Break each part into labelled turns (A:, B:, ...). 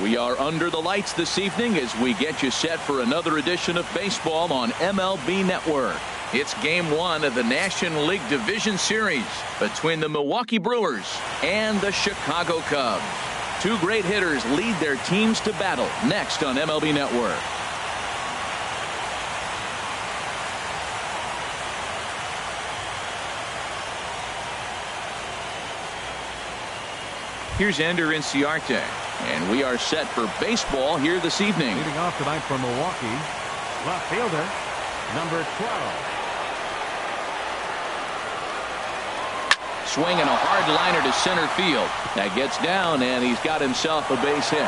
A: We are under the lights this evening as we get you set for another edition of baseball on MLB Network. It's Game 1 of the National League Division Series between the Milwaukee Brewers and the Chicago Cubs. Two great hitters lead their teams to battle next on MLB Network. Here's Ender Inciarte, and we are set for baseball here this evening.
B: Leading off tonight for Milwaukee, left fielder, number 12.
A: Swinging a hard liner to center field. That gets down, and he's got himself a base hit.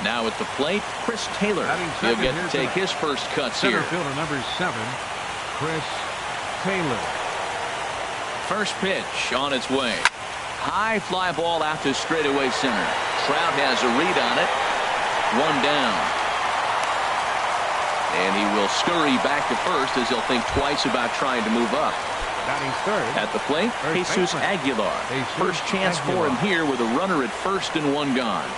A: Now at the plate, Chris Taylor. He'll get to take his first cuts here.
B: Center fielder number 7, Chris Taylor.
A: First pitch on its way. High fly ball out to straightaway center. Trout has a read on it. One down. And he will scurry back to first as he'll think twice about trying to move up.
B: Batting third.
A: At the plate, Jesus Aguilar. First chance for him here with a runner at first and one gone.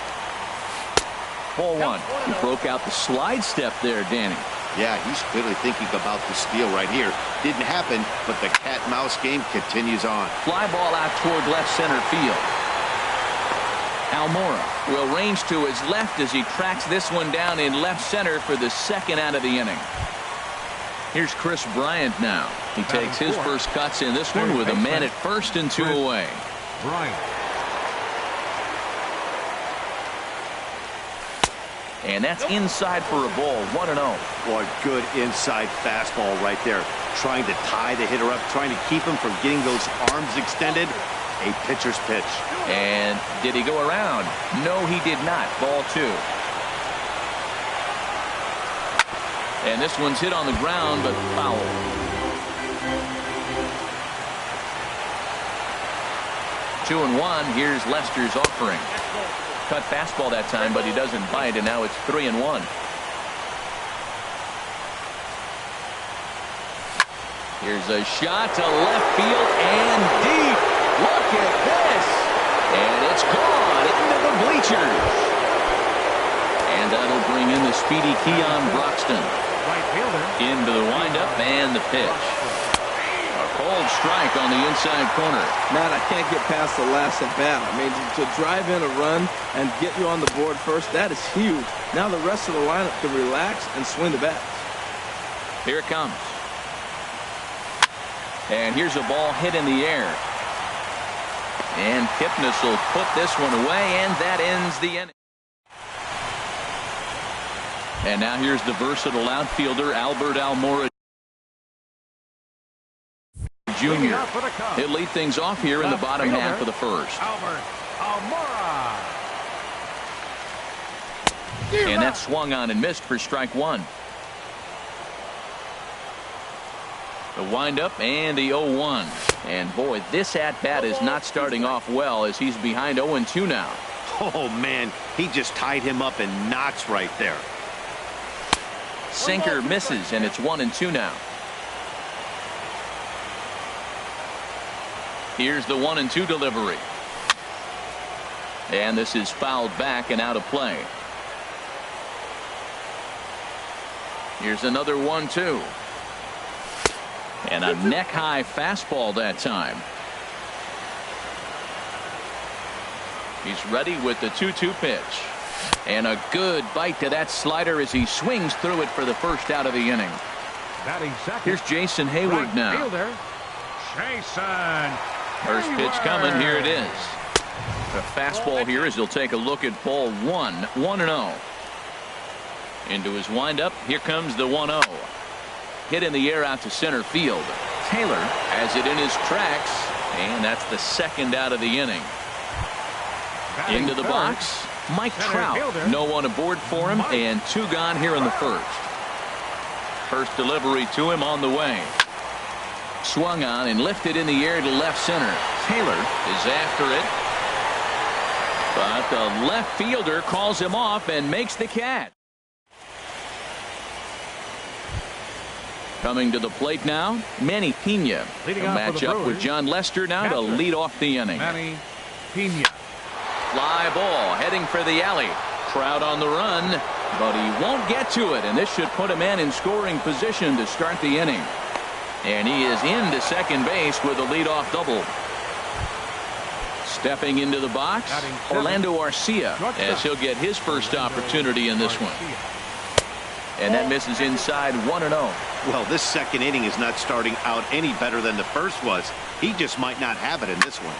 A: Ball one. He broke out the slide step there, Danny.
C: Yeah, he's clearly thinking about the steal right here. Didn't happen, but the cat-mouse game continues on.
A: Fly ball out toward left center field. Almora will range to his left as he tracks this one down in left center for the second out of the inning. Here's Chris Bryant now. He takes his first cuts in this one with a man at first and two away.
B: Bryant.
A: And that's inside for a ball, 1-0.
C: Boy, good inside fastball right there. Trying to tie the hitter up, trying to keep him from getting those arms extended. A pitcher's pitch.
A: And did he go around? No, he did not. Ball two. And this one's hit on the ground, but foul. Two and one. Here's Lester's offering. Cut fastball that time, but he doesn't bite, and now it's 3-1. Here's a shot to left field and deep. Look at this. And it's gone into the bleachers. And that'll bring in the speedy Keon Broxton.
B: Right fielder.
A: Into the windup and the pitch. Cold strike on the inside corner.
D: Matt, I can't get past the last at bat. I mean, to drive in a run and get you on the board first, that is huge. Now the rest of the lineup can relax and swing the bats.
A: Here it comes. And here's a ball hit in the air. And Kipnis will put this one away, and that ends the inning. And now here's the versatile outfielder, Albert Almora Jr. He'll lead things off here in the bottom half of the first.
B: Albert Almora.
A: And that swung on and missed for strike one. The windup and the 0-1. And boy, this at-bat is not starting off well as he's behind 0-2 now.
C: Oh, man, he just tied him up in knots right there.
A: Sinker misses, and it's 1-2 now. Here's the 1-2 delivery. And this is fouled back and out of play. Here's another 1-2. And a neck-high fastball that time. He's ready with the 2-2 pitch. And a good bite to that slider as he swings through it for the first out of the inning. Here's Jason Hayward now.
B: Fielder, Jason.
A: First pitch coming. Here it is. A fastball here as he'll take a look at ball one. 1-0. Into his windup. Here comes the 1-0. Hit in the air out to center field. Taylor has it in his tracks. And that's the second out of the inning. Into the box. Mike Trout. No one aboard for him. And two gone here in the first. First delivery to him on the way. Swung on and lifted in the air to left center. Taylor is after it. But the left fielder calls him off and makes the catch. Coming to the plate now, Manny Pena.
B: Leading
A: A
B: off for the
A: matchup with
B: Brewers,
A: John Lester now to
B: catcher,
A: lead off the inning.
B: Manny Pena.
A: Fly ball heading for the alley. Trout on the run, but he won't get to it, and this should put a man in scoring position to start the inning. And he is into second base with a leadoff double. Stepping into the box, Orlando Arcia, as he'll get his first opportunity in this one. And that misses inside 1-0.
C: Well, this second inning is not starting out any better than the first was. He just might not have it in this one.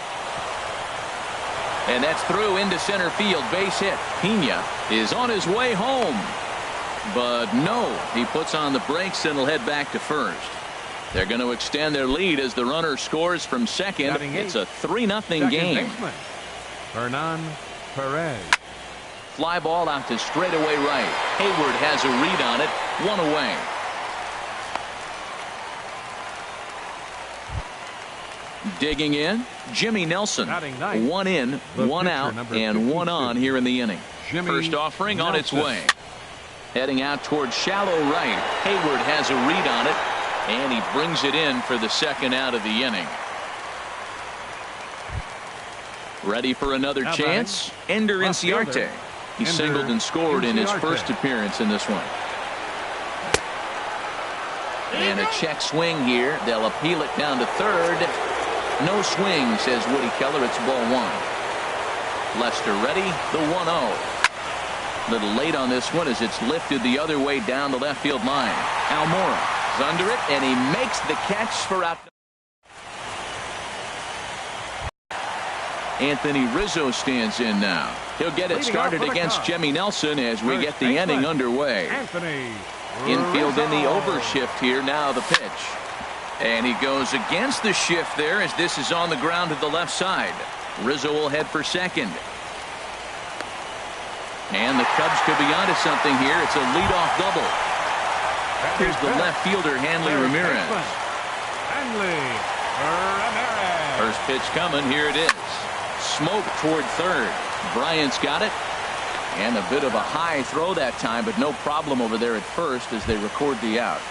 A: And that's through into center field, base hit. Pena is on his way home. But no, he puts on the brakes and will head back to first. They're going to extend their lead as the runner scores from second. It's a 3-0 game.
B: Hernan Perez.
A: Fly ball out to straightaway right. Hayward has a read on it. 1 away. Digging in, Jimmy Nelson. 1 in, 1 out, and 1 on here in the inning. First offering on its way. Heading out towards shallow right. Hayward has a read on it, and he brings it in for the second out of the inning. Ready for another chance? Ender Inciarte. He singled and scored in his first appearance in this one. And a check swing here. They'll appeal it down to third. No swing, says Woody Keller. It's ball 1. Lester ready. The 1-0. Little late on this one as it's lifted the other way down the left field line. Almora is under it, and he makes the catch for out. Anthony Rizzo stands in now. He'll get it started against Jimmy Nelson as we get the inning underway. Infield in the overshift here. Now the pitch. And he goes against the shift there as this is on the ground to the left side. Rizzo will head for second. And the Cubs could be onto something here. It's a leadoff double. Here's the left fielder, Hanley Ramirez. First pitch coming. Here it is. Smoke toward third. Bryant's got it. And a bit of a high throw that time, but no problem over there at first as they record the out.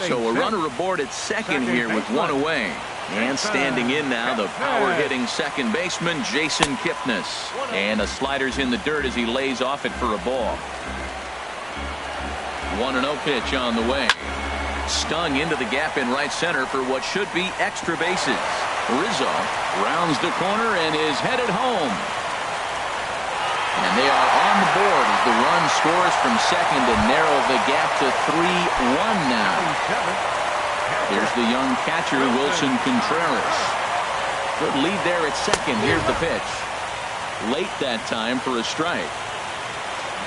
A: So a runner aboard at second here with 1 away. And standing in now, the power-hitting second baseman, Jason Kipnis. And a slider's in the dirt as he lays off it for a ball. 1-0 pitch on the way. Stung into the gap in right center for what should be extra bases. Rizzo rounds the corner and is headed home. And they are on the board as the run scores from second to narrow the gap to 3-1 now. Here's the young catcher, Wilson Contreras. Good lead there at second. Here's the pitch. Late that time for a strike.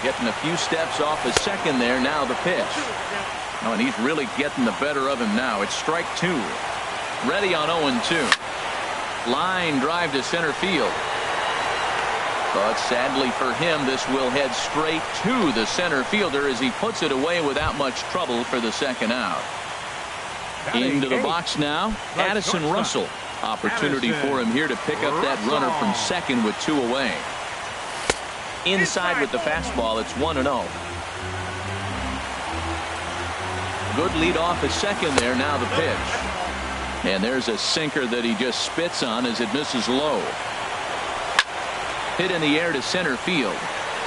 A: Getting a few steps off a second there. Now the pitch. Oh, and he's really getting the better of him now. It's strike 2. Ready on 0-2. Line drive to center field. But sadly for him, this will head straight to the center fielder as he puts it away without much trouble for the second out. Into the box now, Addison Russell. Opportunity for him here to pick up that runner from second with 2 away. Inside with the fastball, it's 1-0. Good lead off a second there. Now the pitch. And there's a sinker that he just spits on as it misses low. Hit in the air to center field.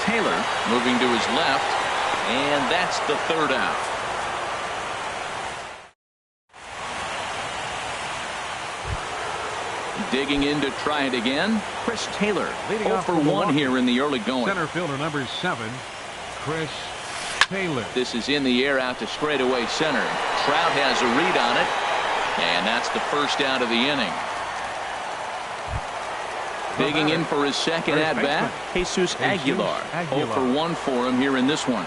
A: Taylor moving to his left. And that's the third out. Digging in to try it again, Chris Taylor. 0 for 1 here in the early going.
B: Center fielder number 7, Chris Taylor.
A: This is in the air out to straightaway center. Trout has a read on it. And that's the first out of the inning. Digging in for his second at-bat, Jesus Aguilar. 0 for 1 for him here in this one.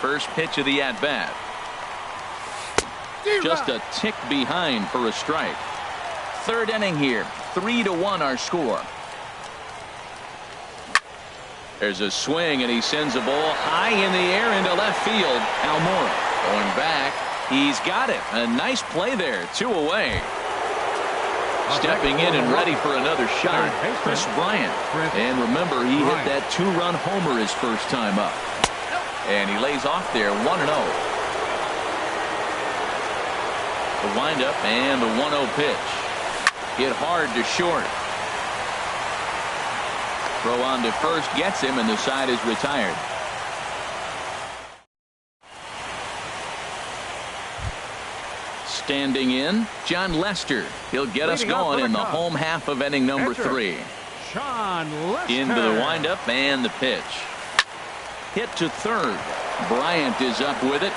A: First pitch of the at-bat. Just a tick behind for a strike. Third inning here. 3-1 our score. There's a swing, and he sends a ball high in the air into left field. Almora going back. He's got it. A nice play there. 2 away. Stepping in and ready for another shot, Chris Bryant. And remember, he hit that 2-run homer his first time up. And he lays off there, 1-0. The windup and the 1-0 pitch. Hit hard to short. Throw on to first gets him, and the side is retired. Standing in, John Lester. He'll get us going in the home half of inning number 3. Into the windup and the pitch. Hit to third. Bryant is up with it.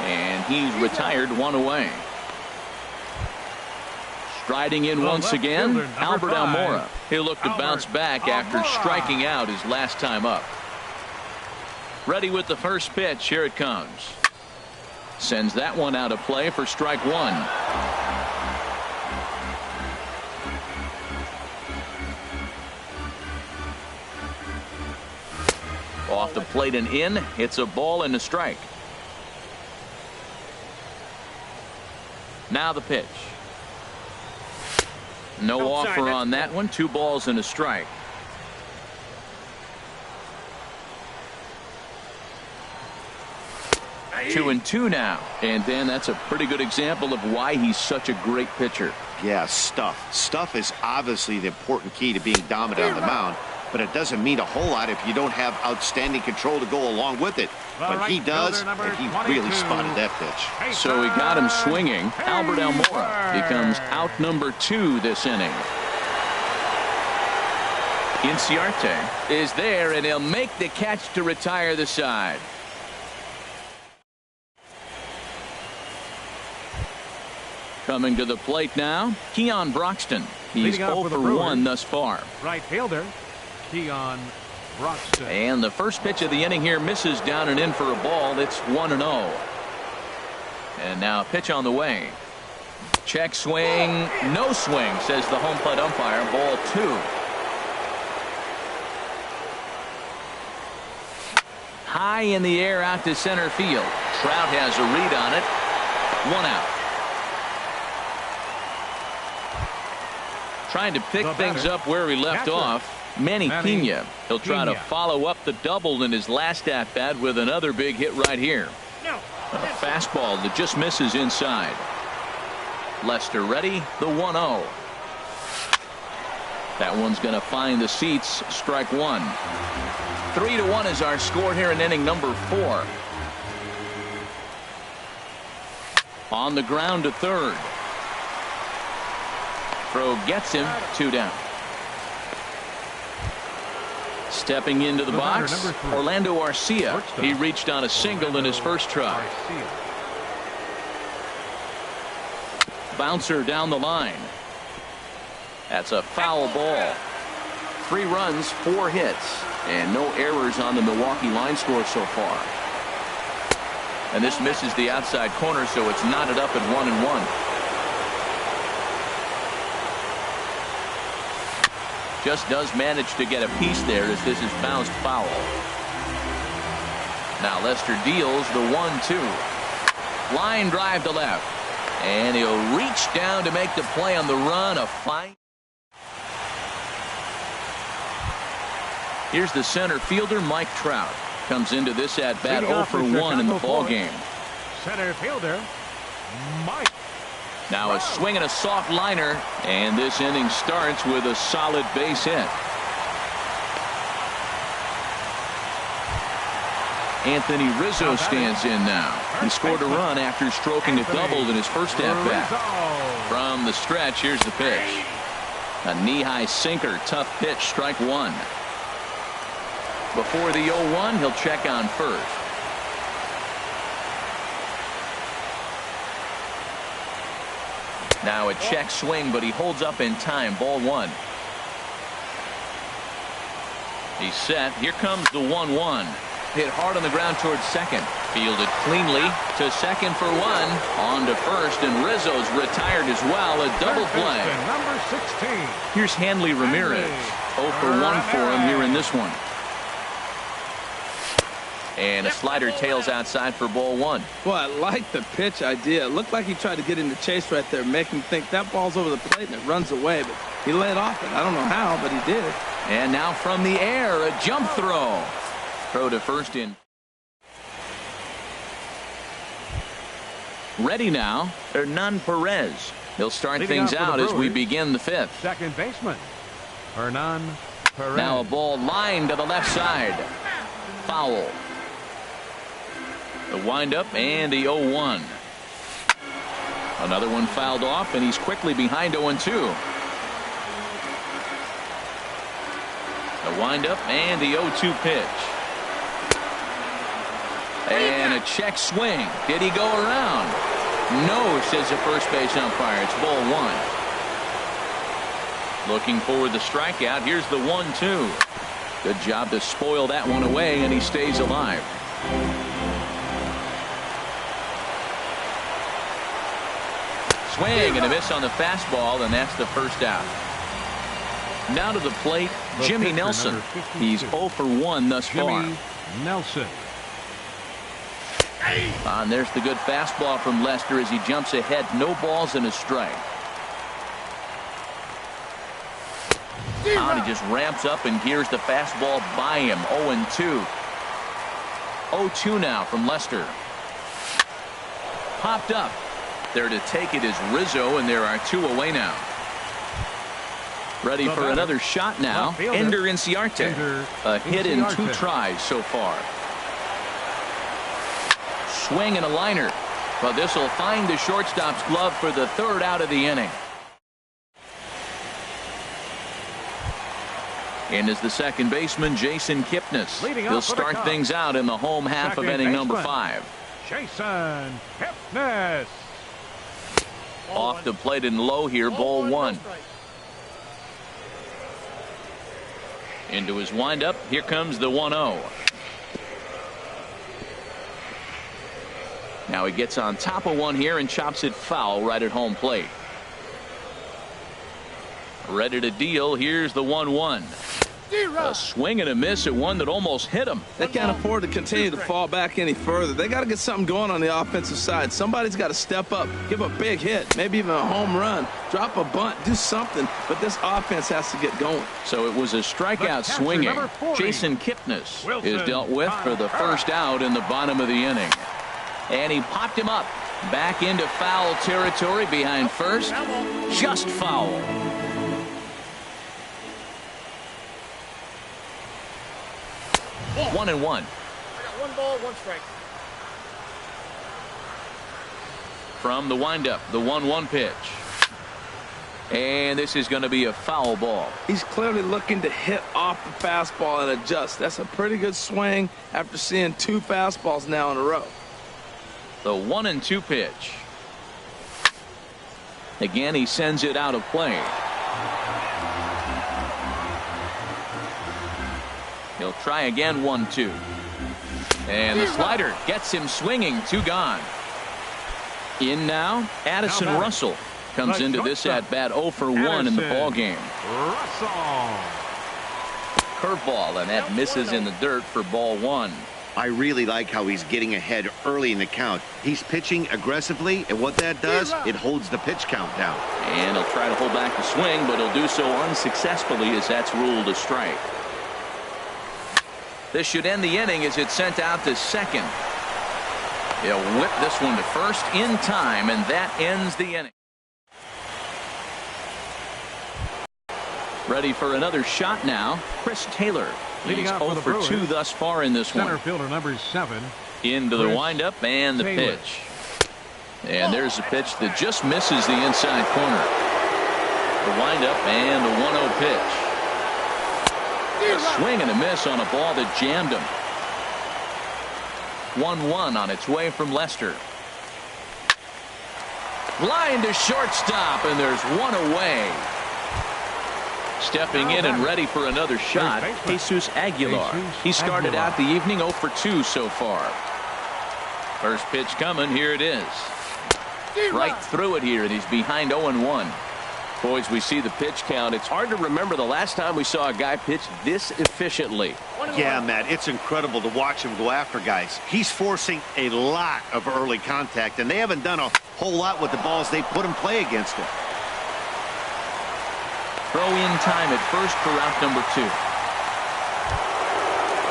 A: And he's retired, 1 away. Striding in once again, Albert Almora. He'll look to bounce back after striking out his last time up. Ready with the first pitch. Here it comes. Sends that one out of play for strike 1. Off the plate and in. It's a ball and a strike. Now the pitch. No offer on that one. 2 balls and a strike. Two and two now. And then that's a pretty good example of why he's such a great pitcher.
C: Yeah, stuff. Stuff is obviously the important key to being dominant on the mound, but it doesn't mean a whole lot if you don't have outstanding control to go along with it. But he does, and he really spotted that pitch.
A: So he got him swinging. Albert Almora becomes out number 2 this inning. Inciarte is there, and he'll make the catch to retire the side. Coming to the plate now, Keon Broxton. He's 0 for 1 thus far.
B: Right fielder, Keon Broxton.
A: And the first pitch of the inning here misses down and in for a ball. It's 1-0. And now a pitch on the way. Check swing, no swing, says the home plate umpire. Ball 2. High in the air out to center field. Trout has a read on it. 1 out. Trying to pick things up where he left off. Manny Pena. He'll try to follow up the double in his last at-bat with another big hit right here. A fastball that just misses inside. Lester ready. The 1-0. That one's going to find the seats. Strike 1. 3-1 is our score here in inning number 4. On the ground to third. Throw gets him. 2 down. Stepping into the box, Orlando Arcia. He reached on a single in his first try. Bouncer down the line. That's a foul ball. 3 runs, 4 hits, and no errors on the Milwaukee line score so far. And this misses the outside corner, so it's knotted up at 1-1. Just does manage to get a piece there as this is bounced foul. Now Lester deals the 1-2. Line drive to left. And he'll reach down to make the play on the run. A fine. Here's the center fielder, Mike Trout. Comes into this at bat 0 for 1 in the ball game.
B: Center fielder, Mike.
A: Now a swing and a soft liner, and this inning starts with a solid base hit. Anthony Rizzo stands in now. He scored a run after stroking a double in his first at-bat. From the stretch, here's the pitch. A knee-high sinker, tough pitch, strike 1. Before the 0-1, he'll check on first. Now a check swing, but he holds up in time. Ball 1. He's set. Here comes the 1-1. Hit hard on the ground towards second. Fielded cleanly to second for 1. On to first, and Rizzo's retired as well. A double play.
B: Number 16.
A: Here's Hanley Ramirez. 0 for 1 for him here in this one. And a slider tails outside for ball 1.
D: Well, I like the pitch idea. It looked like he tried to get in the chase right there, make him think that ball's over the plate and it runs away, but he laid off it. I don't know how, but he did.
A: And now from the air, a jump throw. Throw to first in. Ready now, Hernan Perez. He'll start
B: Leading
A: things
B: off for
A: out
B: the
A: as we
B: Brewers,
A: begin the fifth.
B: second baseman, Hernan Perez.
A: Now a ball lined to the left side. Foul. The windup and the 0-1. Another one fouled off, and he's quickly behind 0-2. The windup and the 0-2 pitch. And a check swing. Did he go around? No, says the first base umpire. It's ball one. Looking for the strikeout. Here's the 1-2. Good job to spoil that one away, and he stays alive. Swing and a miss on the fastball, and that's the first out. Now to the plate, Jimmy Nelson. He's 0 for 1 thus far.
B: Jimmy Nelson.
A: And there's the good fastball from Lester as he jumps ahead. No balls and a strike. And he just ramps up and gears the fastball by him. 0-2. 0-2 now from Lester. Popped up. There to take it is Rizzo, and there are 2 away now. Ready for another shot now. Ender Inciarte. A hit in 2 tries so far. Swing and a liner. But this will find the shortstop's glove for the 3rd out of the inning. And is the second baseman, Jason Kipnis. He'll start things out in the home half of inning number 5.
B: Jason Kipnis.
A: Off the plate and low here, ball 1. Into his windup. Here comes the 1-0. Now he gets on top of one here and chops it foul right at home plate. Ready to deal. Here's the 1-1. A swing and a miss at one that almost hit him.
D: They can't afford to continue to fall back any further. They got to get something going on the offensive side. Somebody's got to step up, give a big hit, maybe even a home run, drop a bunt, do something. But this offense has to get going.
A: So it was a strikeout swinging. Jason Kipnis is dealt with for the first out in the bottom of the inning. And he popped him up back into foul territory behind first. Just foul. One and one.
E: I got 1 ball, 1 strike.
A: From the windup, the 1-1 pitch. And this is going to be a foul ball.
D: He's clearly looking to hit off the fastball and adjust. That's a pretty good swing after seeing 2 fastballs now in a row.
A: The 1-2 pitch. Again, he sends it out of play. He'll try again. 1-2. And the slider gets him swinging. 2 gone. In now, Addison Russell comes into this at bat 0 for 1 in the ball game.
B: Russell.
A: Curveball, and that misses in the dirt for ball 1.
C: I really like how he's getting ahead early in the count. He's pitching aggressively, and what that does, it holds the pitch count down.
A: And he'll try to hold back the swing, but he'll do so unsuccessfully as that's ruled a strike. This should end the inning as it's sent out to second. He'll whip this one to first in time, and that ends the inning. Ready for another shot now, Chris Taylor. He's 0 for 2 thus far in this one.
B: Center fielder number 7.
A: Into the windup and the pitch. And there's a pitch that just misses the inside corner. The windup and the 1-0 pitch. A swing and a miss on a ball that jammed him. 1-1 on its way from Lester. Line to shortstop, and there's 1 away. Stepping in and ready for another shot, Jesus Aguilar. He started out the evening 0 for 2 so far. First pitch coming. Here it is. Right through it here, and he's behind 0-1. Boys, we see the pitch count. It's hard to remember the last time we saw a guy pitch this efficiently.
C: Yeah, Matt, it's incredible to watch him go after guys. He's forcing a lot of early contact, and they haven't done a whole lot with the balls they put in play against him.
A: Throw in time at first for route number 2.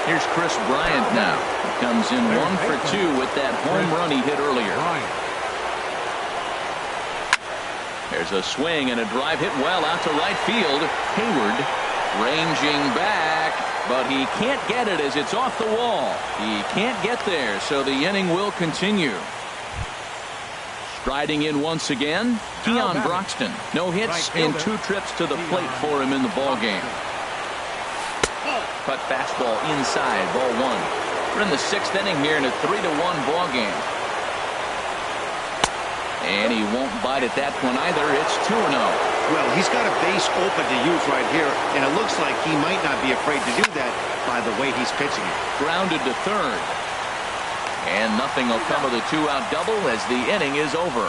A: Here's Chris Bryant now. He comes in 1 for 2 with that home run he hit earlier. There's a swing and a drive hit well out to right field. Hayward ranging back, but he can't get it as it's off the wall. He can't get there, so the inning will continue. Striding in once again, Keon Broxton. No hits in 2 trips to the plate for him in the ballgame. Cut fastball inside, ball 1. We're in the 6th inning here in a 3-1 ballgame. And he won't bite at that one either. It's 2-0.
C: Well, he's got a base open to use right here, and it looks like he might not be afraid to do that by the way he's pitching it.
A: Grounded to third. And nothing will come of the 2-out double as the inning is over.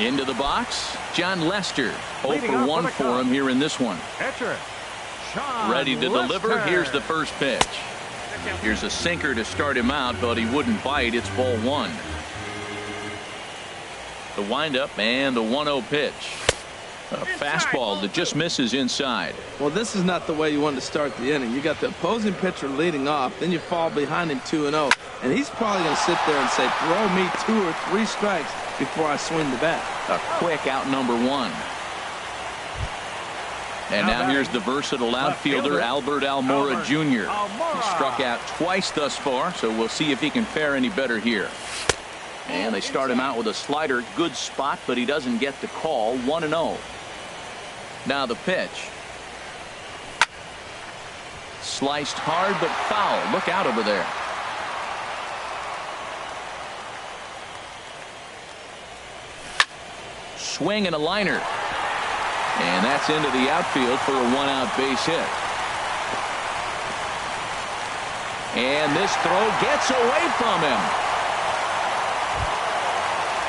A: Into the box, John Lester. 0 for 1 for him here in this one. Ready to deliver. Here's the first pitch. Here's a sinker to start him out, but he wouldn't bite. It's ball 1. The windup and the 1-0 pitch. A fastball that just misses inside.
D: Well, this is not the way you want to start the inning. You got the opposing pitcher leading off, then you fall behind him 2-0, and he's probably going to sit there and say, throw me 2 or 3 strikes before I swing the bat.
A: A quick out number 1. And now here's the versatile outfielder, Albert Almora Jr. He struck out twice thus far, so we'll see if he can fare any better here. And they start him out with a slider. Good spot, but he doesn't get the call. 1-0. Now the pitch. Sliced hard, but foul. Look out over there. Swing and a liner. And that's into the outfield for a 1-out base hit. And this throw gets away from him.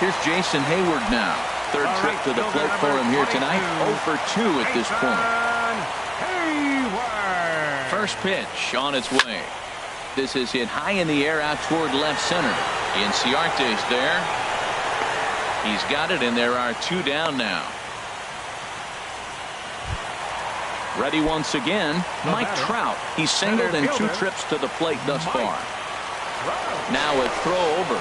A: Here's Jason Hayward now. 3rd trip to the plate for him here tonight. 0 for 2 at this point. First pitch on its way. This is hit high in the air out toward left center. Inciarte's there. He's got it, and there are 2 down now. Ready once again, Mike Trout. He's singled in 2 trips to the plate thus far. Now a throw over.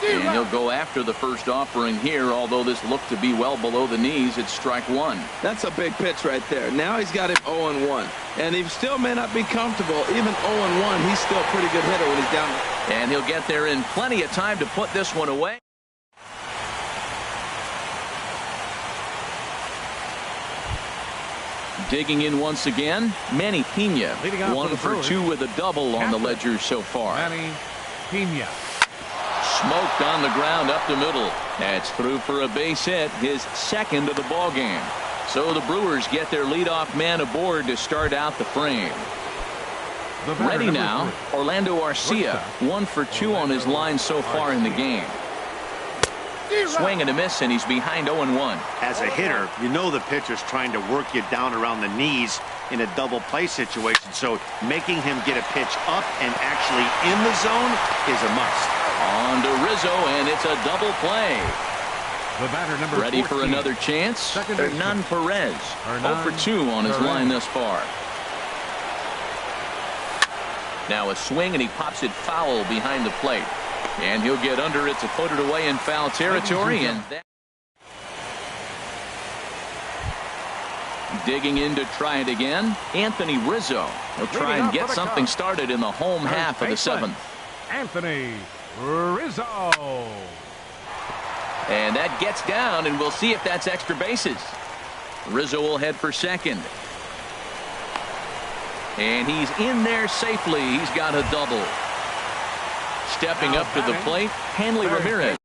A: And he'll go after the first offering here, although this looked to be well below the knees. It's strike 1.
D: That's a big pitch right there. Now he's got him 0-1. And he still may not be comfortable. Even 0-1, he's still a pretty good hitter when he's down there.
A: And he'll get there in plenty of time to put this one away. Digging in once again, Manny Pena. 1 for 2 with a double on the ledger so far.
B: Manny Pena.
A: Smoked on the ground up the middle. That's through for a base hit, his 2nd of the ball game. So the Brewers get their leadoff man aboard to start out the frame. Ready now, Orlando Arcia. 1 for 2 on his line so far in the game. Swing and a miss, and he's behind 0-1.
C: As a hitter, you know the pitcher's trying to work you down around the knees in a double play situation, so making him get a pitch up and actually in the zone is a must.
A: On to Rizzo, and it's a double play.
B: The batter, number
A: Ready
B: 14.
A: for another chance? Hernan Perez. 0 for 2 on his line thus far. Now a swing, and he pops it foul behind the plate. And he'll get under it to put it away in foul territory. And that digging in to try it again, Anthony Rizzo. He'll try and get something started in the home half of the 7th.
B: Anthony Rizzo.
A: And that gets down, and we'll see if that's extra bases. Rizzo will head for second. And he's in there safely. He's got a double. Stepping up to the plate, Hanley Ramirez.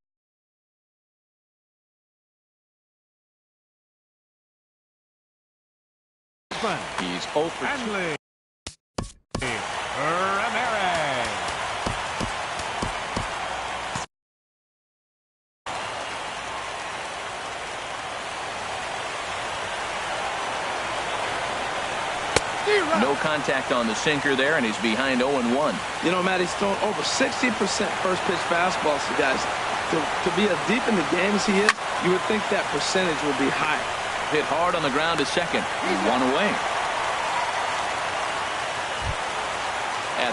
A: He's 0 for 2.
B: Hanley Ramirez.
A: No contact on the sinker there, and he's behind 0-1.
D: You know, Matt, he's thrown over 60% first pitch fastballs to guys. To be as deep in the game as he is, you would think that percentage would be high.
A: Hit hard on the ground to second. 1 away.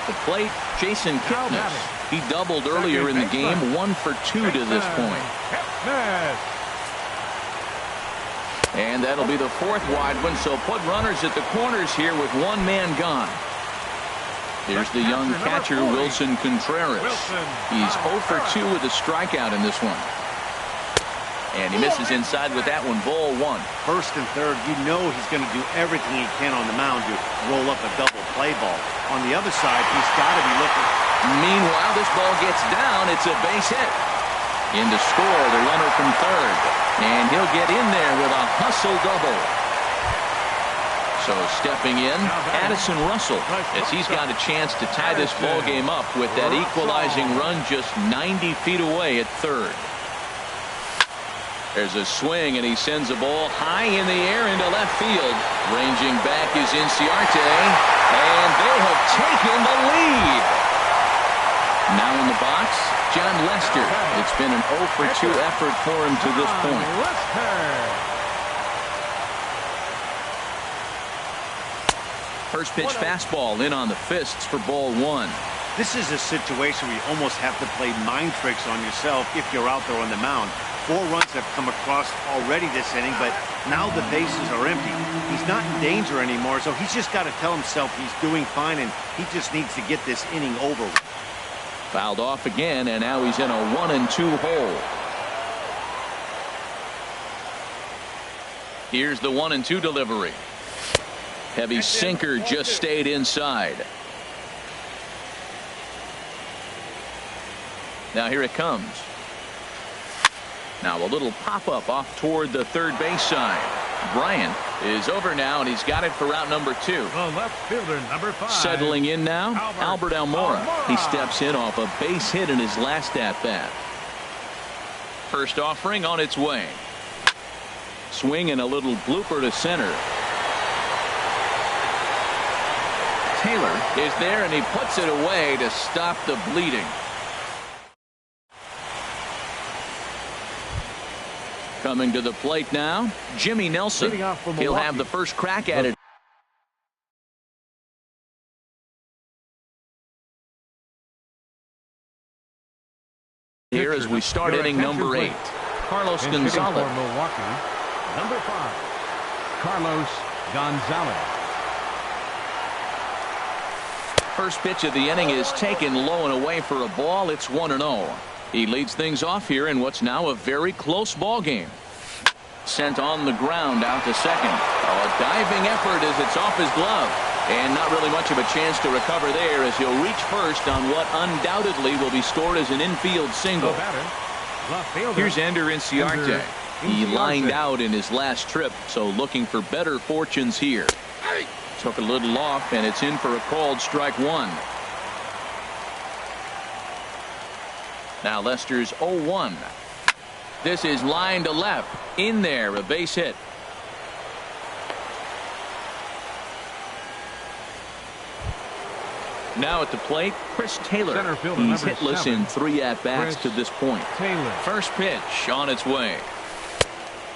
A: At the plate, Jason Kipnis. He doubled earlier in the game, 1 for 2 to this point. And that'll be the 4th wide one, so put runners at the corners here with 1 man gone. Here's the young catcher, Wilson Contreras. He's 0 for 2 with a strikeout in this one. And he misses inside with that one, ball 1.
C: First and third, you know he's going to do everything he can on the mound to roll up a double play ball. On the other side, he's got to be looking.
A: Meanwhile, this ball gets down. It's a base hit. In to score, the runner from third. And he'll get in there with a hustle double. So stepping in, Addison Russell, as he's got a chance to tie this ball game up with that equalizing run just 90 feet away at third. There's a swing, and he sends a ball high in the air into left field. Ranging back is Inciarte, and they have taken the lead. Now in the box, John Lester. It's been an 0 for 2 effort for him to this point. First pitch fastball in on the fists for ball 1.
C: This is a situation where you almost have to play mind tricks on yourself if you're out there on the mound. 4 runs have come across already this inning, but now the bases are empty. He's not in danger anymore, so he's just got to tell himself he's doing fine, and he just needs to get this inning over with.
A: Fouled off again, and now he's in a 1-2 hole. Here's the 1-2 delivery. Heavy sinker just stayed inside. Now here it comes. Now a little pop-up off toward the third base side. Bryant is over now, and he's got it for route number 2.
B: The left fielder, number 5.
A: Settling in now, Albert Almora. He steps in off a base hit in his last at-bat. First offering on its way. Swing and a little blooper to center. Taylor is there, and he puts it away to stop the bleeding. Coming to the plate now, Jimmy Nelson. He'll have the first crack at it. Here as we start inning number 8. Carlos Gonzalez.
B: For Milwaukee, number 5, Carlos Gonzalez.
A: First pitch of the inning is taken low and away for a ball. It's 1-0. He leads things off here in what's now a very close ball game. Sent on the ground out to second. A diving effort as it's off his glove. And not really much of a chance to recover there as he'll reach first on what undoubtedly will be scored as an infield single. Here's Ender Inciarte. He lined out in his last trip, so looking for better fortunes here. Took a little off, and it's in for a called strike 1. Now Lester's 0-1. This is line to left. In there, a base hit. Now at the plate, Chris Taylor. He's hitless in 3 at-bats to this point. First pitch on its way.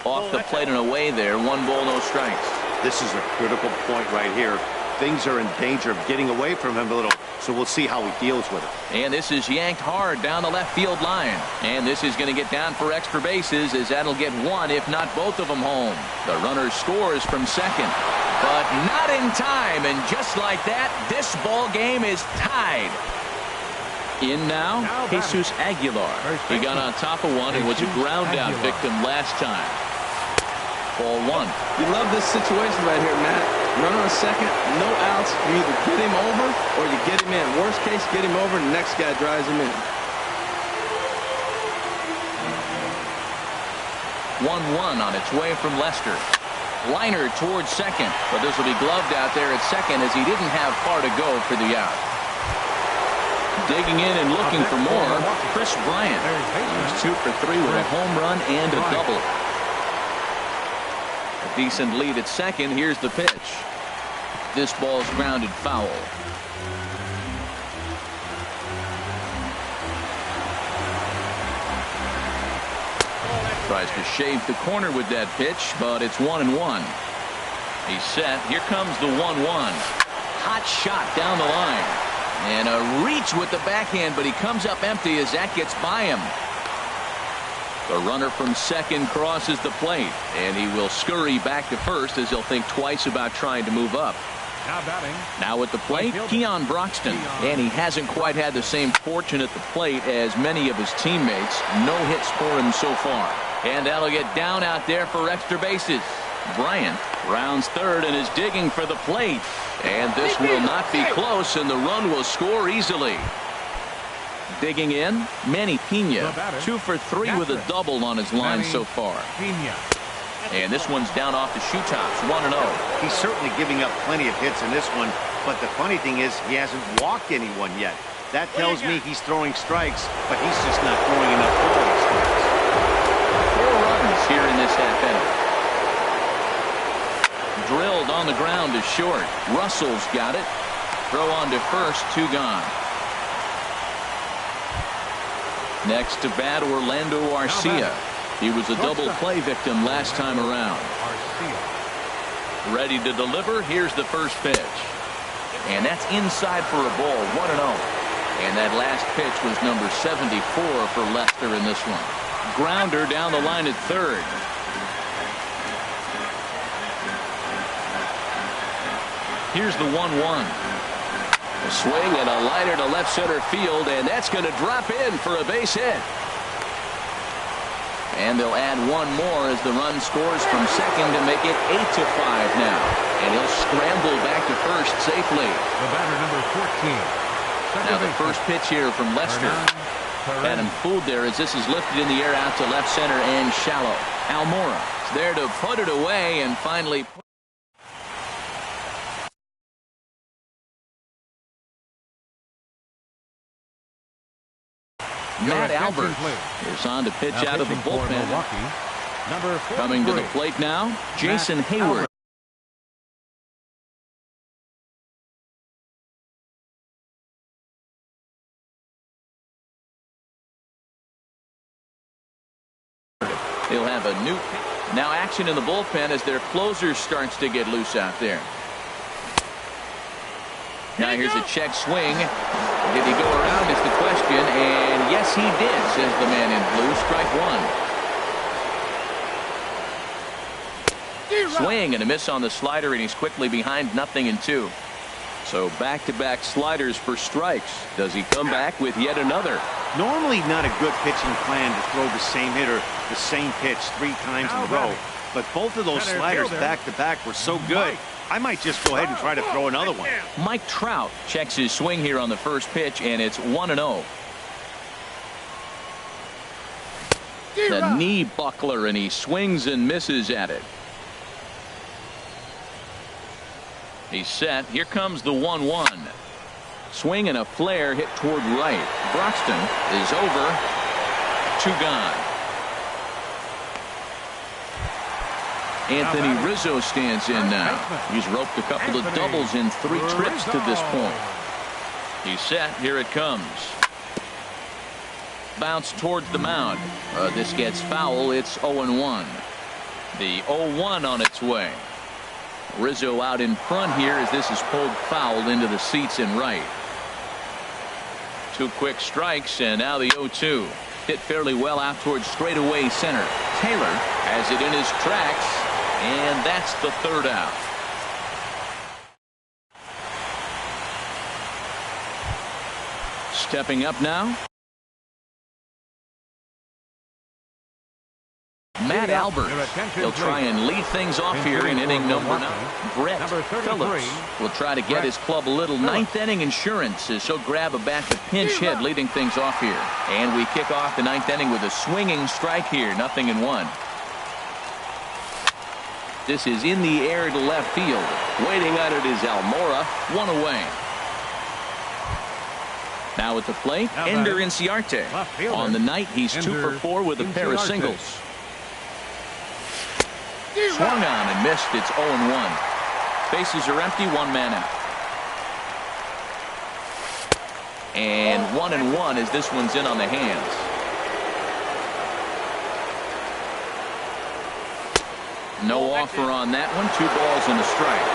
A: Off the plate and away there. 1 ball, no strikes.
C: This is a critical point right here. Things are in danger of getting away from him a little, so we'll see how he deals with it.
A: And this is yanked hard down the left field line. And this is going to get down for extra bases, as that'll get 1, if not both of them, home. The runner scores from second, but not in time. And just like that, this ball game is tied. In now, Jesus Aguilar. He got on top of one and was a ground out victim last time. Ball 1.
D: You love this situation right here, Matt. Runner on second, no outs. You either get him over or you get him in. Worst case, get him over and the next guy drives him in.
A: 1-1 on its way from Lester. Liner towards second, but this will be gloved out there at second as he didn't have far to go for the out. Digging in and looking for more, Chris Bryant. He's 2 for 3 with a home run and a double. A decent lead at second. Here's the pitch. This ball's grounded foul. Tries to shave the corner with that pitch, but it's 1-1. He's set. Here comes the 1-1. Hot shot down the line. And a reach with the backhand, but he comes up empty as that gets by him. The runner from second crosses the plate, and he will scurry back to first as he'll think twice about trying to move up.
B: Now batting.
A: Now at the plate, Keon Broxton, and he hasn't quite had the same fortune at the plate as many of his teammates. No hits for him so far. And that'll get down out there for extra bases. Bryant rounds third and is digging for the plate. And this will not be close, and the run will score easily. Digging in, Manny Pena, 2 for 3 with a double on his line so far. And this one's down off the shoe tops, 1-0.
C: He's certainly giving up plenty of hits in this one, but the funny thing is he hasn't walked anyone yet. That tells me he's throwing strikes, but he's just not throwing enough quality strikes.
A: 4 runs here in this half inning. Drilled on the ground to short. Russell's got it. Throw on to first, 2 gone. Next to bat, Orlando Arcia. He was a double play victim last time around. Ready to deliver. Here's the first pitch. And that's inside for a ball, 1-0. And that last pitch was number 74 for Lester in this one. Grounder down the line at third. Here's the 1-1. A swing and a liner to left center field, and that's going to drop in for a base hit. And they'll add 1 more as the run scores from second to make it 8-5 now. And he'll scramble back to first safely.
B: The batter, number 14.
A: Now the first pitch here from Lester. Had him fooled there as this is lifted in the air out to left center and shallow. Almora is there to put it away and finally. Matt Albert is on to pitch out of the bullpen. Coming to the plate now, Jason Hayward. He'll have a new now action in the bullpen as their closer starts to get loose out there. Now here's a check swing. Did he go around is the question, and yes he did, says the man in blue. Strike 1. Swing and a miss on the slider, and he's quickly behind 0-2. So back-to-back sliders for strikes. Does he come back with yet another?
C: Normally not a good pitching plan to throw the same hitter the same pitch 3 times in a row, but both of those sliders back-to-back were so good, I might just go ahead and try to throw another one.
A: Mike Trout checks his swing here on the first pitch, and it's 1-0. The knee buckler, and he swings and misses at it. He's set. Here comes the 1-1. Swing and a flare hit toward right. Broxton is over. 2 gone. Anthony Rizzo stands in now. He's roped a couple of doubles in 3 trips to this point. He's set. Here it comes. Bounce towards the mound. This gets foul. It's 0-1. The 0-1 on its way. Rizzo out in front here as this is pulled foul into the seats in right. 2 quick strikes, and now the 0-2. Hit fairly well out towards straightaway center. Taylor has it in his tracks, and that's the 3rd out. Stepping up now, Matt Albert. He'll try and lead things off here in inning number 9. Brett Phillips will try to get his club a little 9th inning insurance as he'll grab a bat to pinch hit, leading things off here. And we kick off the 9th inning with a swinging strike here, 0-1. This is in the air to left field. Waiting on it is Almora, 1 away. Now at the plate, Ender Inciarte. On the night, he's 2 for 4 with a pair of singles. Swung on and missed. It's 0-1. Bases are empty, 1 man out. And 1-1 as this one's in on the hands. No offer on that one. 2 balls and a strike.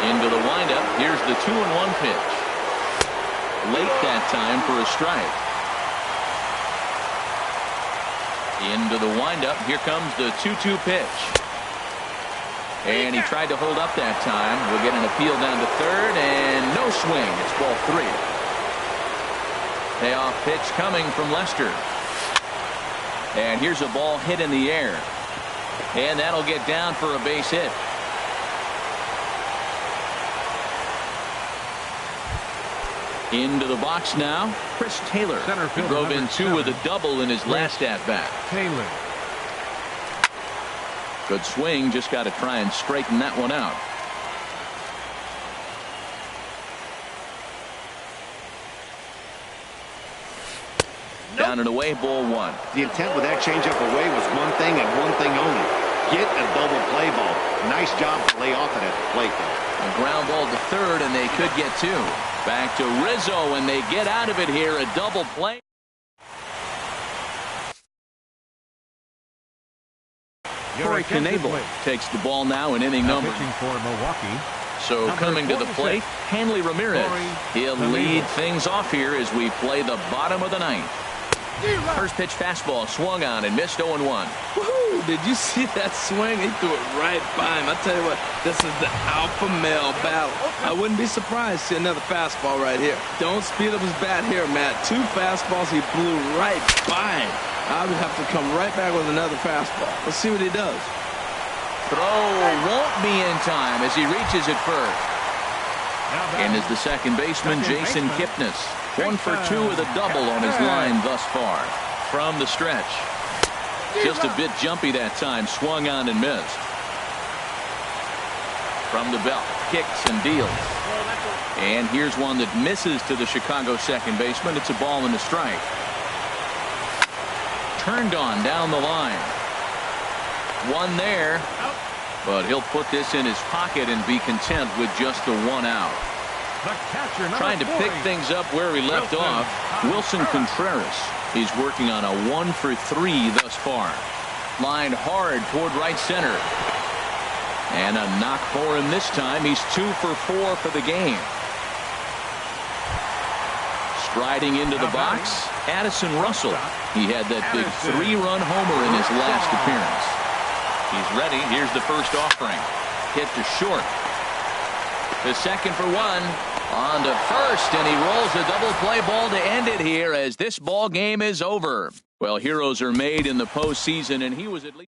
A: Into the windup. Here's the 2-1 pitch. late that time for a strike. Into the windup. Here comes the 2-2 pitch. And he tried to hold up that time. We'll get an appeal down to third, and no swing. It's ball 3. Payoff pitch coming from Lester. And here's a ball hit in the air. And that'll get down for a base hit. Into the box now, Chris Taylor. He drove in 2 with a double in his last at-bat.
B: Taylor.
A: Good swing, just got to try and straighten that one out. Down and away, ball 1.
C: The intent with that changeup away was one thing and one thing only. Get a double play ball. Nice job to lay off it at the plate, though.
A: A ground ball to third, and they could get 2. Back to Rizzo, and they get out of it here. A double play. Corey Knebel takes the ball now in inning number.
B: Pitching for Milwaukee.
A: So coming to the plate, Hanley Ramirez. He'll lead things off here as we play the bottom of the 9th. First pitch fastball swung on and missed 0-1.
D: Woohoo! Did you see that swing? He threw it right by him. I tell you what, this is the alpha male battle. I wouldn't be surprised to see another fastball right here. Don't speed up his bat here, Matt. 2 fastballs he blew right by him. I would have to come right back with another fastball. Let's see what he does.
A: Throw won't be in time as he reaches it first. And is the second baseman, Jason Kipnis. 1 for 2 with a double on his line thus far. From the stretch. Just a bit jumpy that time. Swung on and missed. From the belt. Kicks and deals. And here's one that misses to the Chicago second baseman. It's a ball and a strike. Turned on down the line. One there. But he'll put this in his pocket and be content with just the 1 out. Trying to pick things up where he left off. Wilson Contreras. He's working on a 1 for 3 thus far. Lined hard toward right center. And a knock for him this time. He's 2 for 4 for the game. Striding into the box, Addison Russell. He had that big 3-run homer in his last appearance. He's ready. Here's the first offering. Hit to short. The second for 1. On to first, and he rolls a double play ball to end it here as this ball game is over. Well, heroes are made in the postseason, and he was at least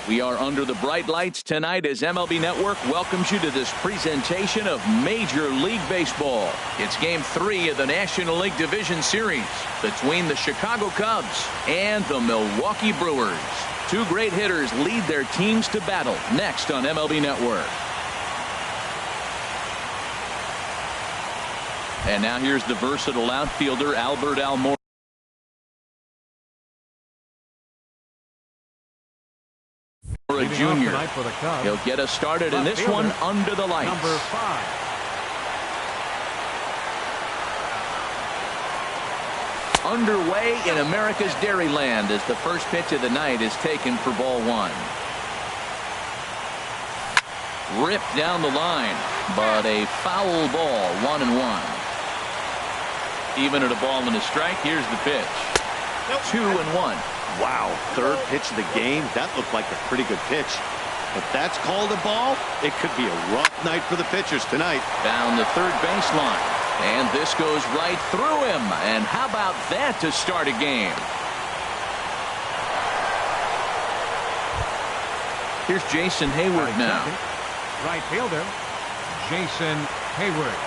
A: We are under the bright lights tonight as MLB Network welcomes you to this presentation of Major League Baseball. It's Game 3 of the National League Division Series between the Chicago Cubs and the Milwaukee Brewers. Two great hitters lead their teams to battle next on MLB Network. And now here's the versatile outfielder Albert Almora. Junior. He'll get us started in this one under the lights.
B: Number 5.
A: Underway in America's Dairyland as the first pitch of the night is taken for ball 1. Ripped down the line, but a foul ball, 1-1. Even at a ball and a strike, here's the pitch. 2-1.
C: Wow, third pitch of the game. That looked like a pretty good pitch. If that's called a ball, it could be a rough night for the pitchers tonight.
A: Down the third baseline. And this goes right through him. And how about that to start a game? Here's Jason Hayward now.
B: Right fielder, Jason Hayward.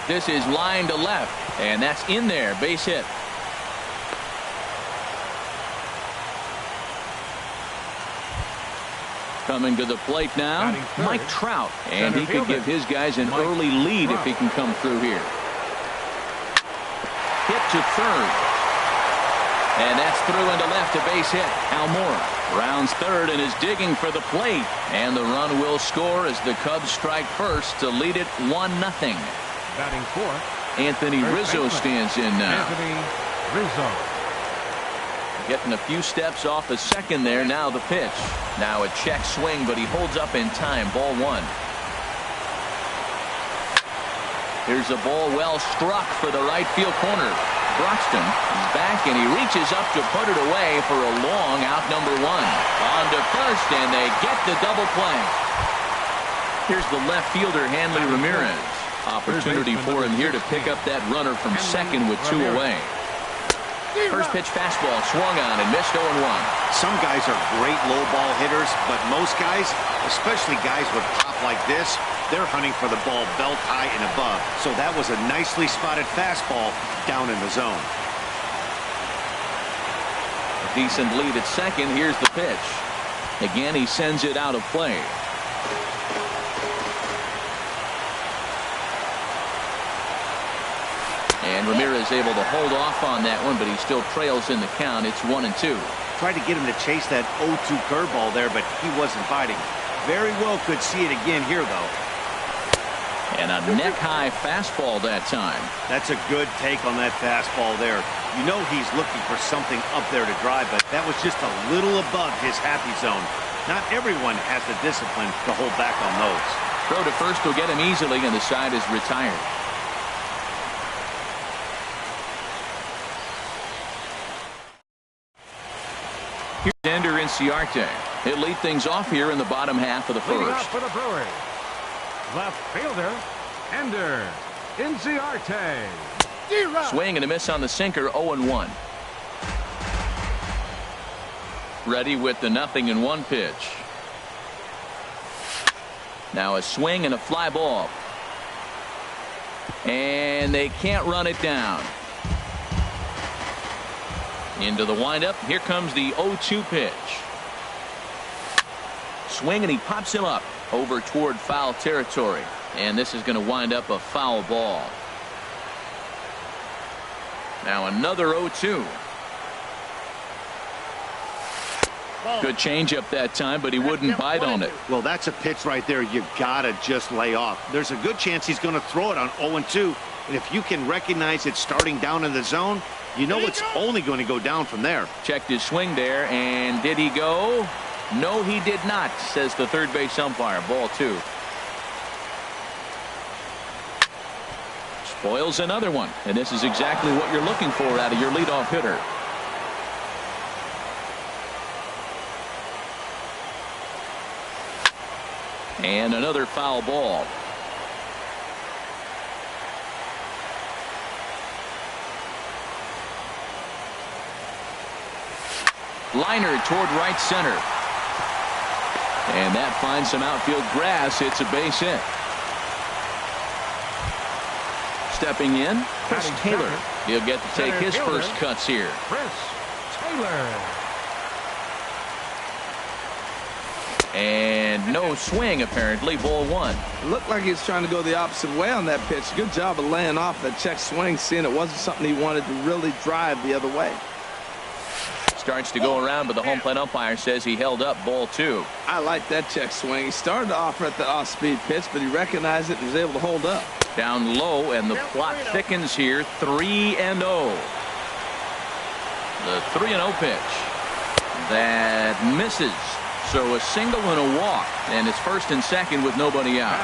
A: This is line to left. And that's in there. Base hit. Coming to the plate now, Mike Trout. And he could give his guys an early lead if he can come through here. Hit to third. And that's through into left, a base hit. Almora rounds third and is digging for the plate. And the run will score as the Cubs strike first to lead it 1-0.
B: Batting fourth,
A: Anthony Rizzo stands in now.
B: Anthony Rizzo.
A: Getting a few steps off a second there. Now the pitch. Now a check swing, but he holds up in time. Ball 1. Here's a ball well struck for the right field corner. Broxton is back and he reaches up to put it away for a long out number 1. On to first and they get the double play. Here's the left fielder Hanley Ramirez. Opportunity for him here to pick up that runner from second with 2 away. First pitch fastball swung on and missed 0-1.
C: Some guys are great low ball hitters, but most guys, especially guys with pop like this, they're hunting for the ball belt high and above. So that was a nicely spotted fastball down in the zone.
A: A decent lead at second. Here's the pitch. Again, he sends it out of play. And Ramirez able to hold off on that one, but he still trails in the count. It's 1-2.
C: Tried to get him to chase that 0-2 curveball there, but he wasn't biting. Very well could see it again here, though.
A: And a neck-high fastball that time.
C: That's a good take on that fastball there. You know he's looking for something up there to drive, but that was just a little above his happy zone. Not everyone has the discipline to hold back on those.
A: Throw to first will get him easily, and the side is retired. Here's Ender Inciarte. He'll lead things off here in the bottom half of the first.
B: For the Brewers, left fielder, Ender Inciarte.
A: Swing and a miss on the sinker, 0-1. Ready with the 0-1 pitch. Now a swing and a fly ball. And they can't run it down. Into the windup. Here comes the 0-2 pitch. Swing and he pops him up over toward foul territory. And this is going to wind up a foul ball. Now another 0-2. Good changeup that time, but he wouldn't bite on it.
C: Well, that's a pitch right there you gotta just lay off. There's a good chance he's going to throw it on 0-2. And if you can recognize it starting down in the zone, you know it's only going to go down from there.
A: Checked his swing there, and did he go? No, he did not, says the third base umpire. Ball 2. Spoils another one, and this is exactly what you're looking for out of your leadoff hitter. And another foul ball. Liner toward right center. And that finds some outfield grass. It's a base hit. Stepping in, Chris Taylor. He'll get to take his first cuts here.
B: Chris Taylor.
A: And no swing, apparently. Ball one.
D: It looked like he was trying to go the opposite way on that pitch. Good job of laying off that check swing, seeing it wasn't something he wanted to really drive the other way.
A: Starts to go around, but the home plate umpire says he held up. Ball two.
D: I like that check swing. He started to offer at the off-speed pitch, but he recognized it and was able to hold up.
A: Down low, and the plot thickens here. 3-0. The 3-0 pitch. That misses. So a single and a walk, and it's first and second with nobody out.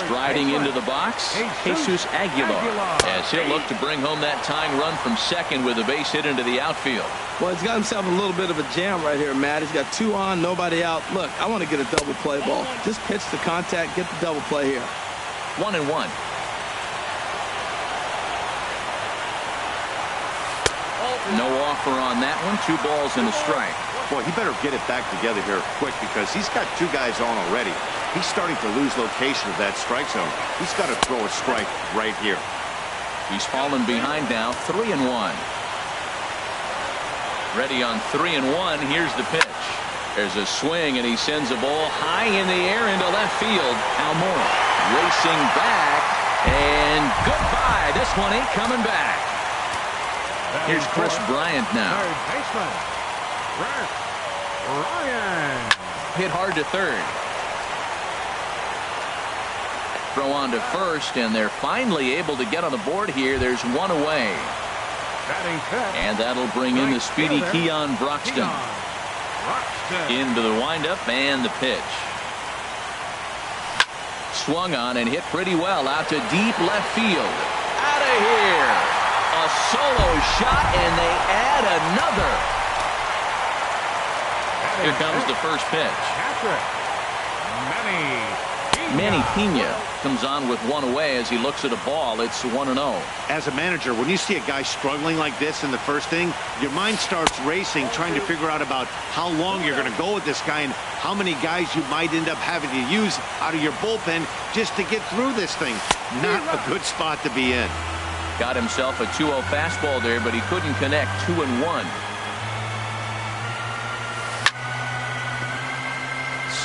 A: Striding into the box, Jesus Aguilar, as he'll look to bring home that tying run from second with a base hit into the outfield.
D: Well, he's got himself a little bit of a jam right here, Matt. He's got 2 on, nobody out. Look, I want to get a double play ball. Just pitch the contact, get the double play here.
A: 1-1. No offer on that one. 2 balls and a strike.
C: Boy, he better get it back together here quick because he's got 2 guys on already. He's starting to lose location of that strike zone. He's got to throw a strike right here.
A: He's fallen behind now. 3-1. Ready on 3-1. Here's the pitch. There's a swing, and he sends a ball high in the air into left field. Almora racing back, and goodbye. This one ain't coming back. Here's Chris Bryant now.
B: Third baseman, Chris Bryant.
A: Hit hard to third. Throw on to first, and they're finally able to get on the board here. There's 1 away. And that'll bring in the speedy Keon Broxton. Into the windup and the pitch. Swung on and hit pretty well out to deep left field. Out of here. A solo shot, and they add another. Here comes the first pitch. Manny Pena comes on with 1 away as he looks at a ball. It's 1-0.
C: As a manager, when you see a guy struggling like this in the first inning, your mind starts racing, trying to figure out about how long you're going to go with this guy and how many guys you might end up having to use out of your bullpen just to get through this thing. Not a good spot to be in.
A: Got himself a 2-0 fastball there, but he couldn't connect. 2-1.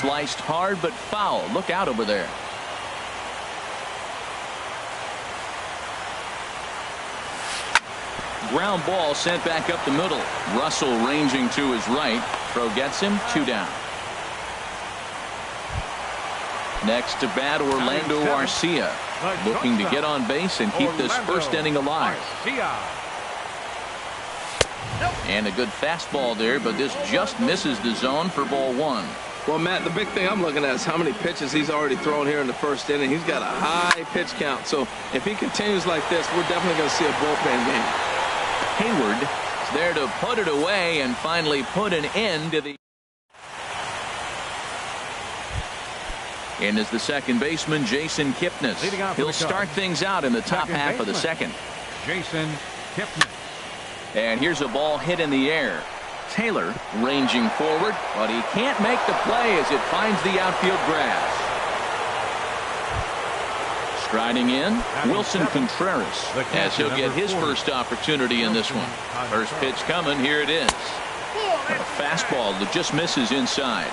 A: Sliced hard but foul. Look out over there. Ground ball sent back up the middle. Russell ranging to his right. Throw gets him. 2 down. Next to bat, Orlando Arcia, looking to get on base and keep this first inning alive. And a good fastball there, but this just misses the zone for ball 1.
D: Well, Matt, the big thing I'm looking at is how many pitches he's already thrown here in the first inning. He's got a high pitch count. So if he continues like this, we're definitely going to see a bullpen game.
A: Hayward is there to put it away and finally put an end to the. In is the second baseman, Jason Kipnis. He'll start things out in the top half of the second.
B: Jason Kipnis.
A: And here's a ball hit in the air. Taylor ranging forward, but he can't make the play as it finds the outfield grass. Striding in, Wilson Contreras, as he'll get his first opportunity in this one. First pitch coming, here it is. A fastball that just misses inside.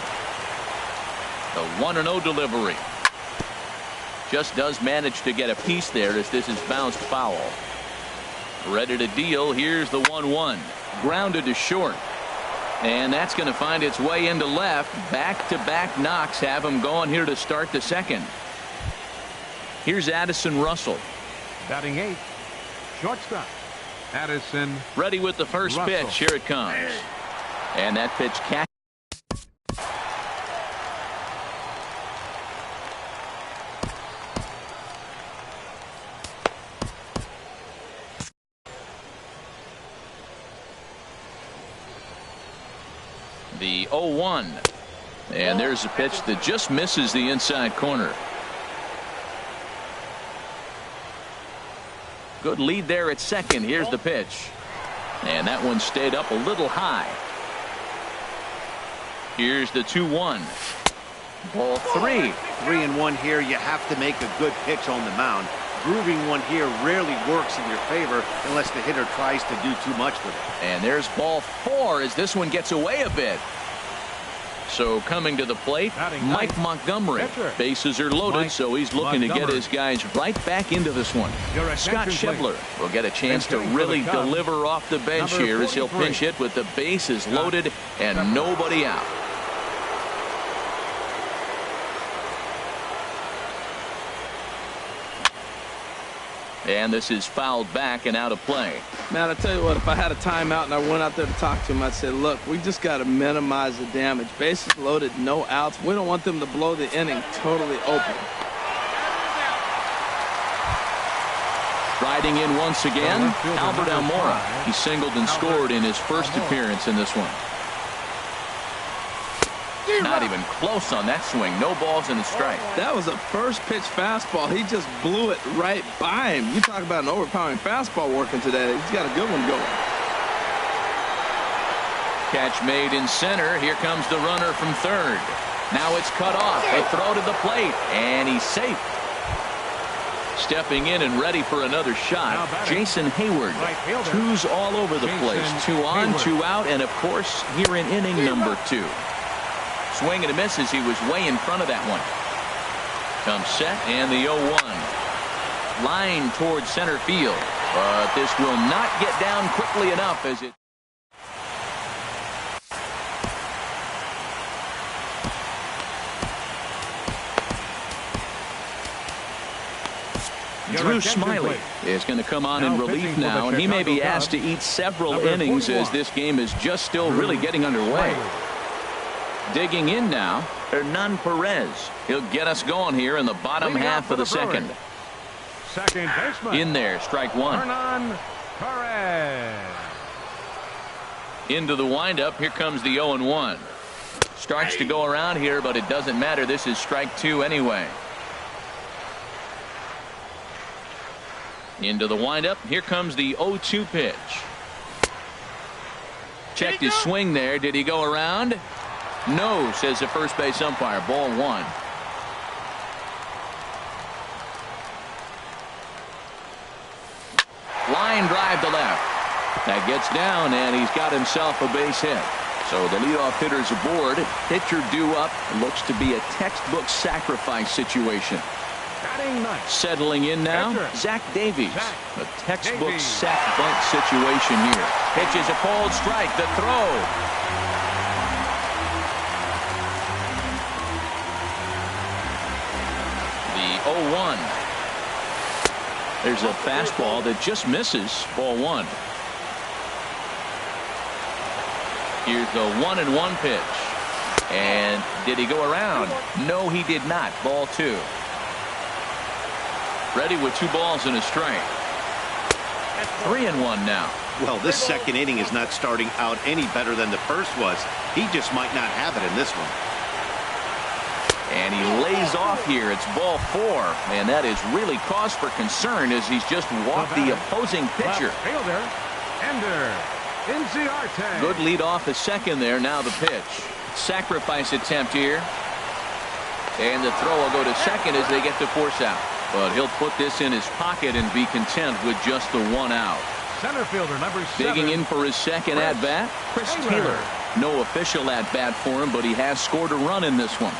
A: The 1-0 delivery. Just does manage to get a piece there as this is bounced foul. Ready to deal, here's the 1-1. Grounded to short. And that's going to find its way into left. Back-to-back knocks have him going here to start the second. Here's Addison Russell.
B: Batting 8th, shortstop, Addison.
A: Ready with the first pitch. Here it comes. And that pitch catch. The 0-1. And there's a pitch that just misses the inside corner. Good lead there at second. Here's the pitch. And that one stayed up a little high. Here's the 2-1. Ball 3.
C: 3-1 here. You have to make a good pitch on the mound. Grooving one here rarely works in your favor unless the hitter tries to do too much with it.
A: And there's ball 4 as this one gets away a bit. So coming to the plate, Mike Montgomery. Bases are loaded, so he's looking to get his guys right back into this one. Scott Schebler will get a chance to really deliver off the bench here as he'll pinch hit with the bases loaded and nobody out. And this is fouled back and out of play.
D: Man, I tell you what, if I had a timeout and I went out there to talk to him, I'd say, look, we just got to minimize the damage. Bases loaded, no outs. We don't want them to blow the inning totally open.
A: Riding in once again, Albert Almora. He singled and scored in his first appearance in this one. Not even close on that swing. No balls and a strike.
D: That was a first pitch fastball. He just blew it right by him. You talk about an overpowering fastball working today. He's got a good one going.
A: Catch made in center. Here comes the runner from third. Now it's cut off. A throw to the plate. And he's safe. Stepping in and ready for another shot, Jason Hayward. Twos all over the place. 2 on, 2 out, and of course here in inning number 2. Swing and a miss as he was way in front of that one. Comes set and the 0-1. Line towards center field. But this will not get down quickly enough as it. Drew Smiley is going to come on in relief now, and he may be asked to eat several innings as this game is just still really getting underway. Digging in now, Hernan Perez. He'll get us going here in the bottom half of the second.
B: Second baseman.
A: In there, strike 1.
B: Hernan Perez.
A: Into the windup. Here comes the 0-1. Starts to go around here, but it doesn't matter. This is strike 2 anyway. Into the windup. Here comes the 0-2 pitch. Checked his swing there. Did he go around? No, says the first base umpire. Ball 1. Line drive to left. That gets down, and he's got himself a base hit. So the leadoff hitter's aboard. Pitcher due up. Looks to be a textbook sacrifice situation. Settling in now, Zach Davies. A textbook sack bunt situation here. Pitches a cold strike. The throw. The 0-1. There's a fastball that just misses. Ball 1. Here's the 1-1 pitch. And did he go around? No, he did not. Ball 2. Ready with 2 balls and a strike. 3-1 now.
C: Well, this second inning is not starting out any better than the first was. He just might not have it in this one.
A: And he lays off here. It's ball 4. And that is really cause for concern as he's just walked the opposing pitcher.
B: Fielder, Ender Inciarte.
A: Good lead off at second there. Now the pitch. Sacrifice attempt here. And the throw will go to second as they get the force out. But he'll put this in his pocket and be content with just the 1 out.
B: Center fielder number 7.
A: Digging in for his second at-bat, Chris Taylor. No official at-bat for him, but he has scored a run in this one.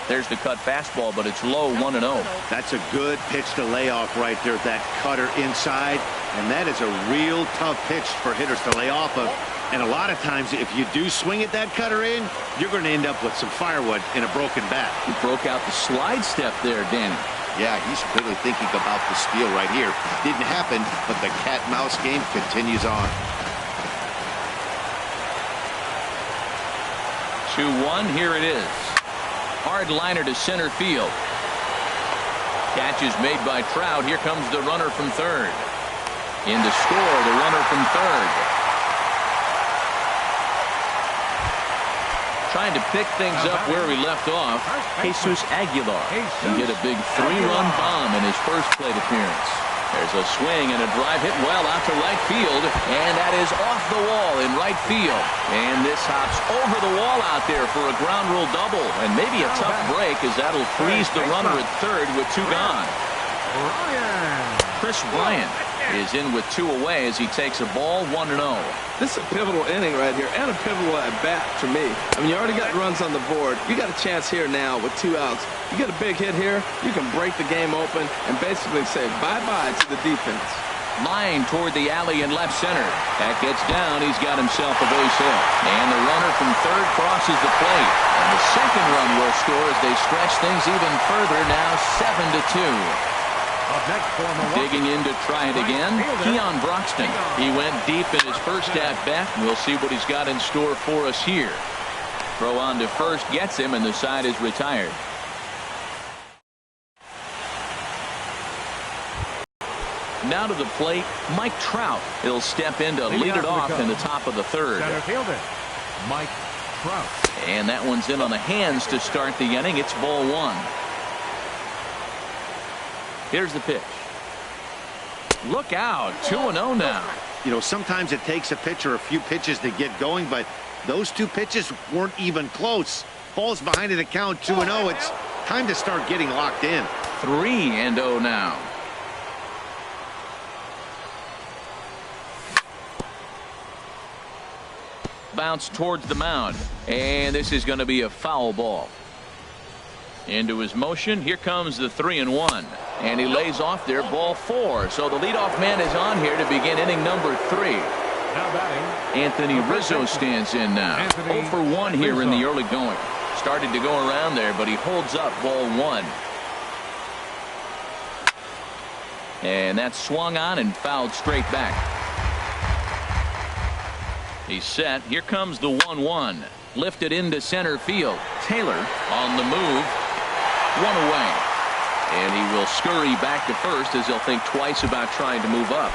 A: There's the cut fastball, but it's low, 1-0.
C: That's a good pitch to lay off right there, that cutter inside. And that is a real tough pitch for hitters to lay off of. And a lot of times, if you do swing at that cutter in, you're going to end up with some firewood in a broken bat.
A: He broke out the slide step there, Danny.
C: Yeah, he's really thinking about the steal right here. Didn't happen, but the cat-mouse game continues on.
A: 2-1, here it is. Hard liner to center field. Catch is made by Trout. Here comes the runner from third. In to score, the runner from third. Trying to pick things up where we left off. Jesus Aguilar can get a big 3-run bomb in his first plate appearance. There's a swing and a drive hit well out to right field, and that is off the wall in right field. And this hops over the wall out there for a ground rule double, and maybe a tough break as that'll freeze the runner at third with 2 gone. Chris Bryant is in with 2 away as he takes a ball 1-0.
D: This is a pivotal inning right here, and a pivotal at bat for me. I mean, you already got runs on the board. You got a chance here now with 2 outs. You get a big hit here, you can break the game open and basically say bye-bye to the defense.
A: Line toward the alley in left center. That gets down. He's got himself a base hit. And the runner from third crosses the plate. And the second run will score as they stretch things even further, now 7-2.
B: Up next for Milwaukee.
A: Digging in to try it again, Keon Broxton. He went deep in his first at-bat. We'll see what he's got in store for us here. Throw on to first gets him, and the side is retired. Now to the plate, Mike Trout. He'll step in to lead it off in the top of the third.
B: Center fielder, Mike Trout.
A: And that one's in on the hands to start the inning. It's ball 1. Here's the pitch. Look out, 2-0 now.
C: You know, sometimes it takes a pitcher a few pitches to get going, but those 2 pitches weren't even close. Ball's behind in the count, 2-0. It's time to start getting locked in.
A: 3-0 now. Bounce towards the mound, and this is going to be a foul ball. Into his motion, here comes the 3-1, and he lays off there, ball 4. So the leadoff man is on here to begin inning number 3.
B: Now batting,
A: Anthony Rizzo stands in now. 0 for 1 here in the early going. Started to go around there, but he holds up ball 1. And that's swung on and fouled straight back. He's set. Here comes the 1-1. Lifted into center field. Taylor on the move. 1 away. And he will scurry back to first as he'll think twice about trying to move up.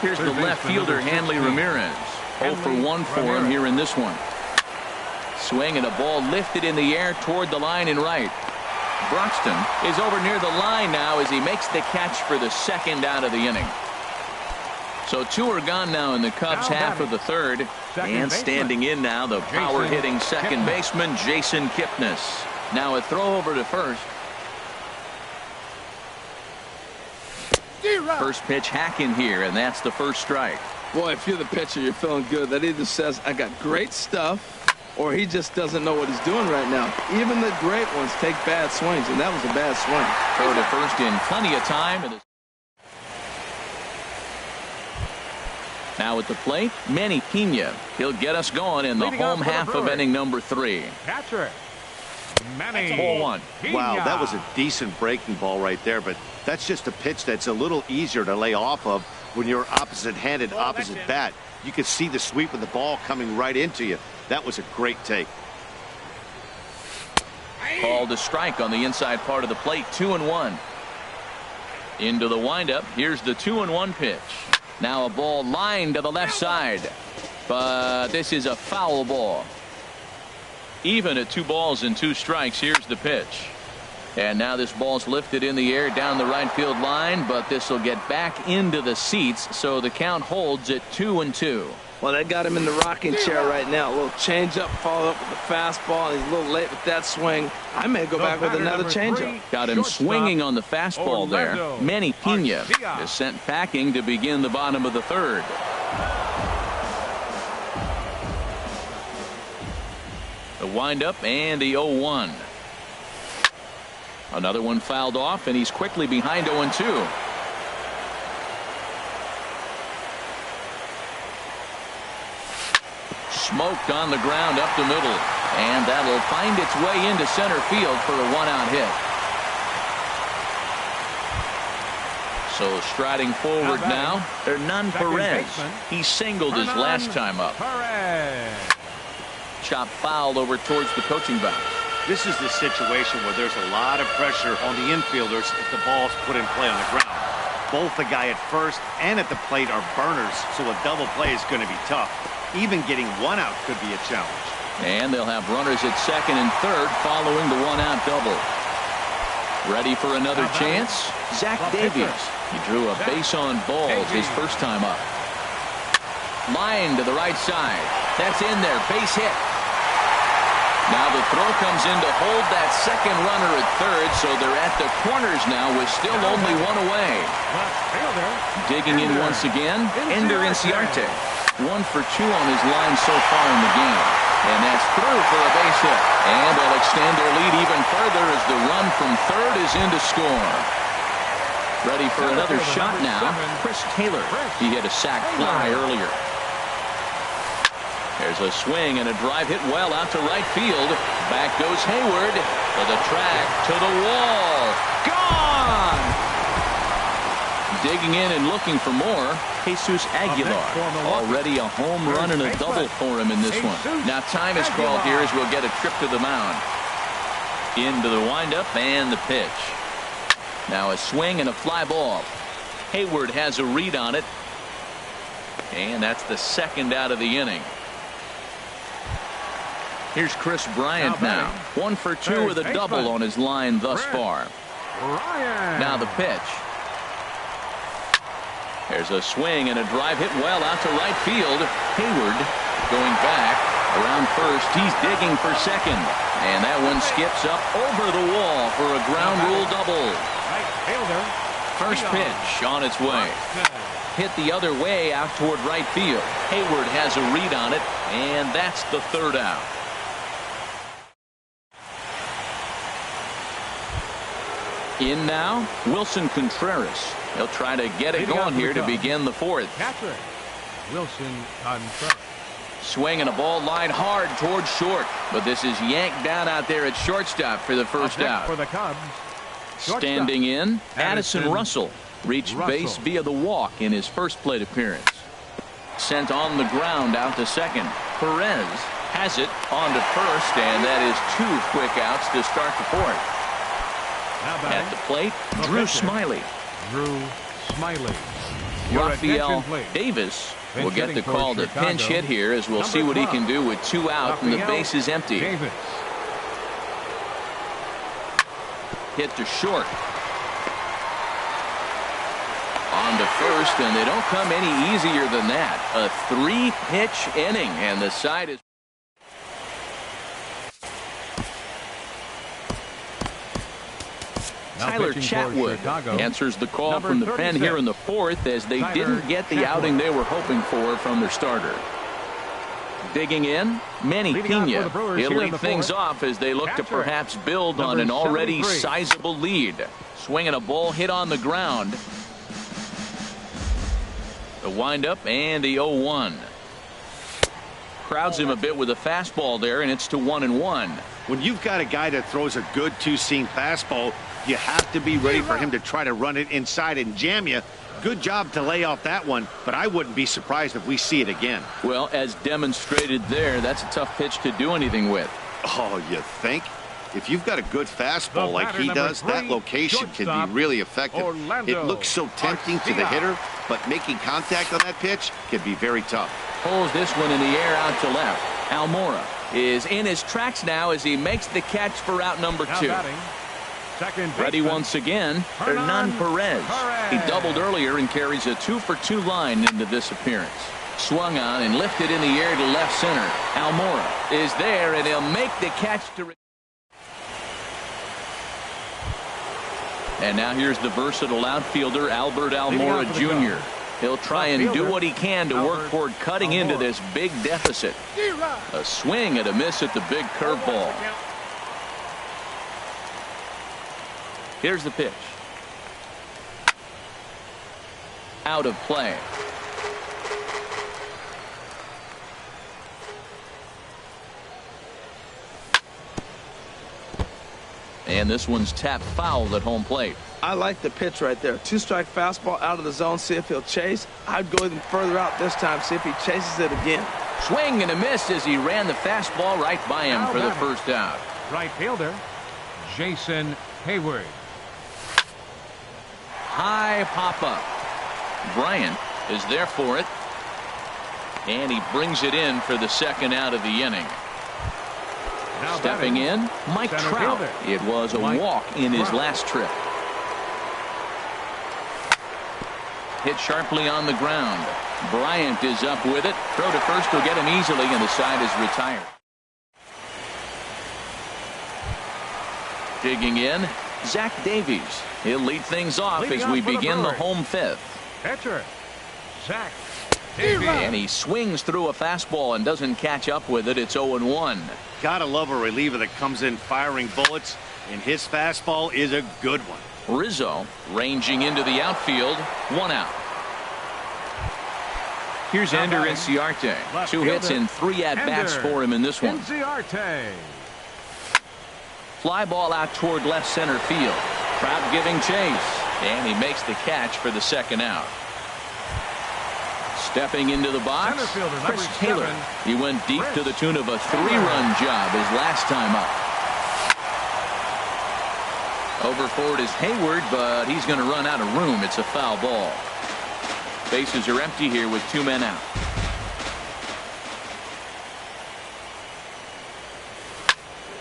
A: Here's the left fielder, Hanley Ramirez. 0 for 1 for him here in this one. Swing and a ball lifted in the air toward the line and right. Broxton is over near the line now as he makes the catch for the second out of the inning. So 2 are gone now in the Cubs half of the third. And standing in now, the power-hitting second baseman, Jason Kipnis. Now a throw over to first. First pitch hacking here, and that's the first strike.
D: Boy, if you're the pitcher, you're feeling good. That either says, I got great stuff, or he just doesn't know what he's doing right now. Even the great ones take bad swings, and that was a bad swing.
A: Throw to first in plenty of time. Now at the plate, Manny Pena. He'll get us going in the home half of inning number 3.
B: Catcher, Manny.
A: Ball 1.
C: Wow, that was a decent breaking ball right there, but that's just a pitch that's a little easier to lay off of when you're opposite-handed, opposite bat. You could see the sweep of the ball coming right into you. That was a great take.
A: Called a strike on the inside part of the plate. 2-1. Into the windup. Here's the 2-1 pitch. Now a ball lined to the left side, but this is a foul ball. Even at 2 balls and 2 strikes. Here's the pitch, and now this ball's lifted in the air down the right field line, but this will get back into the seats, so the count holds at 2-2.
D: Well, they got him in the rocking chair right now. A little changeup, followed up with the fastball, and he's a little late with that swing. I may go back with another changeup.
A: Got him swinging on the fastball there. Manny Pena is sent packing to begin the bottom of the third. The windup and the 0-1. Another one fouled off, and he's quickly behind 0-2. Smoked on the ground up the middle, and that'll find its way into center field for a 1-out hit. So striding forward now, Hernan Perez. He singled his last time up. Chop foul over towards the coaching box.
C: This is the situation where there's a lot of pressure on the infielders if the ball's put in play on the ground. Both the guy at first and at the plate are burners, so a double play is going to be tough. Even getting 1 out could be a challenge.
A: And they'll have runners at second and third following the 1-out double. Ready for another chance? Zach Davies. He drew a base on balls his first time up. Line to the right side. That's in there. Base hit. Now the throw comes in to hold that second runner at third, so they're at the corners now with still only one away. Digging in once again, Ender Inciarte. 1 for 2 on his line so far in the game. And that's through for a base hit. And they'll extend their lead even further as the run from third is in to score. Ready for another shot now, Chris Taylor. He hit a sac fly earlier. There's a swing and a drive hit well out to right field. Back goes Hayward to the track, to the wall. Gone! Digging in and looking for more, Jesus Aguilar. Already a home run and a double for him in this one. Now time is called here as we'll get a trip to the mound. Into the windup and the pitch. Now a swing and a fly ball. Hayward has a read on it. And that's the second out of the inning. Here's Chris Bryant now. 1 for 2 with a double on his line thus far. Now the pitch. There's a swing and a drive hit well out to right field. Hayward going back around first. He's digging for second. And that one skips up over the wall for a ground rule double. First pitch on its way. Hit the other way out toward right field. Hayward has a read on it, and that's the third out. In now, Wilson Contreras. He'll try to get it going here to begin the fourth.
B: Catcher, Wilson Contreras.
A: Swing and a ball line hard towards short, but this is yanked down out there at shortstop for the first out.
B: For the Cubs.
A: Standing in, Addison Russell reached base via the walk in his first plate appearance. Sent on the ground out to second. Perez has it on to first, and that is 2 quick outs to start the fourth. At the plate, Drew Smiley. Rafael Davis will get the call to pinch hit here as we'll see what he can do with 2 out and the base is empty. Hit to short. On to first, and they don't come any easier than that. A 3-pitch inning, and the side is... Tyler Chatwood answers the call from the pen here in the fourth as they didn't get the outing they were hoping for from their starter. Digging in, Manny Pena. He'll lead things off as they look to perhaps build on an already sizable lead. Swinging a ball hit on the ground. The windup and the 0-1. Crowds him a bit with a fastball there, and it's to 1-1.
C: When you've got a guy that throws a good 2-seam fastball, you have to be ready for him to try to run it inside and jam you. Good job to lay off that one, but I wouldn't be surprised if we see it again.
A: Well, as demonstrated there, that's a tough pitch to do anything with.
C: Oh, you think? If you've got a good fastball like he does, that location can be really effective. It looks so tempting to the hitter, but making contact on that pitch can be very tough.
A: Pulls this one in the air out to left. Almora is in his tracks now as he makes the catch for out number 2. Ready once again, Hernan Perez. He doubled earlier and carries a 2-for-2 line into this appearance. Swung on and lifted in the air to left center. Almora is there, and he'll make the catch to... And now here's the versatile outfielder, Albert Almora Jr. He'll try and do what he can to work toward cutting into this big deficit. A swing and a miss at the big curveball. Here's the pitch. Out of play. And this one's tapped foul at home plate.
D: I like the pitch right there. 2-strike fastball out of the zone. See if he'll chase. I'd go even further out this time. See if he chases it again.
A: Swing and a miss as he ran the fastball right by him for the first out.
B: Right fielder, Jason Hayward.
A: High pop up. Bryant is there for it. And he brings it in for the second out of the inning. Stepping in, Mike Trout. It was a walk in his last trip. Hit sharply on the ground. Bryant is up with it. Throw to first will get him easily, and the side is retired. Digging in, Zach Davies. He'll lead things off as we begin the home fifth.
B: Catcher, Zach Davies.
A: And he swings through a fastball and doesn't catch up with it. It's 0-1.
C: Gotta love a reliever that comes in firing bullets, and his fastball is a good one.
A: Rizzo ranging into the outfield. 1 out. Here's Ender Inciarte. 2 hits and 3 at-bats for him in this one.
B: Inciarte.
A: Fly ball out toward left center field. Trout giving chase. And he makes the catch for the second out. Stepping into the box, Chris Taylor. He went deep to the tune of a 3-run job his last time up. Over forward is Hayward, but he's going to run out of room. It's a foul ball. Bases are empty here with 2 men out.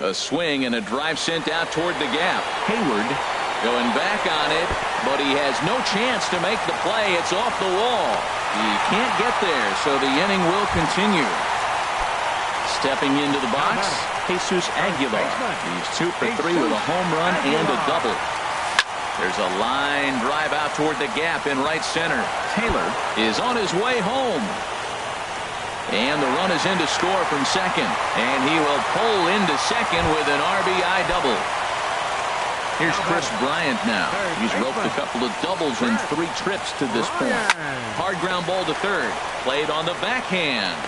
A: A swing and a drive sent out toward the gap. Hayward going back on it, but he has no chance to make the play. It's off the wall. He can't get there, so the inning will continue. Stepping into the box, Jesus Aguilar. He's 2 for 3 with a home run and a double. There's a line drive out toward the gap in right center. Taylor is on his way home. And the run is in to score from second. And he will pull into second with an RBI double. Here's Chris Bryant now. He's roped a couple of doubles in 3 trips to this point. Hard ground ball to third. Played on the backhand.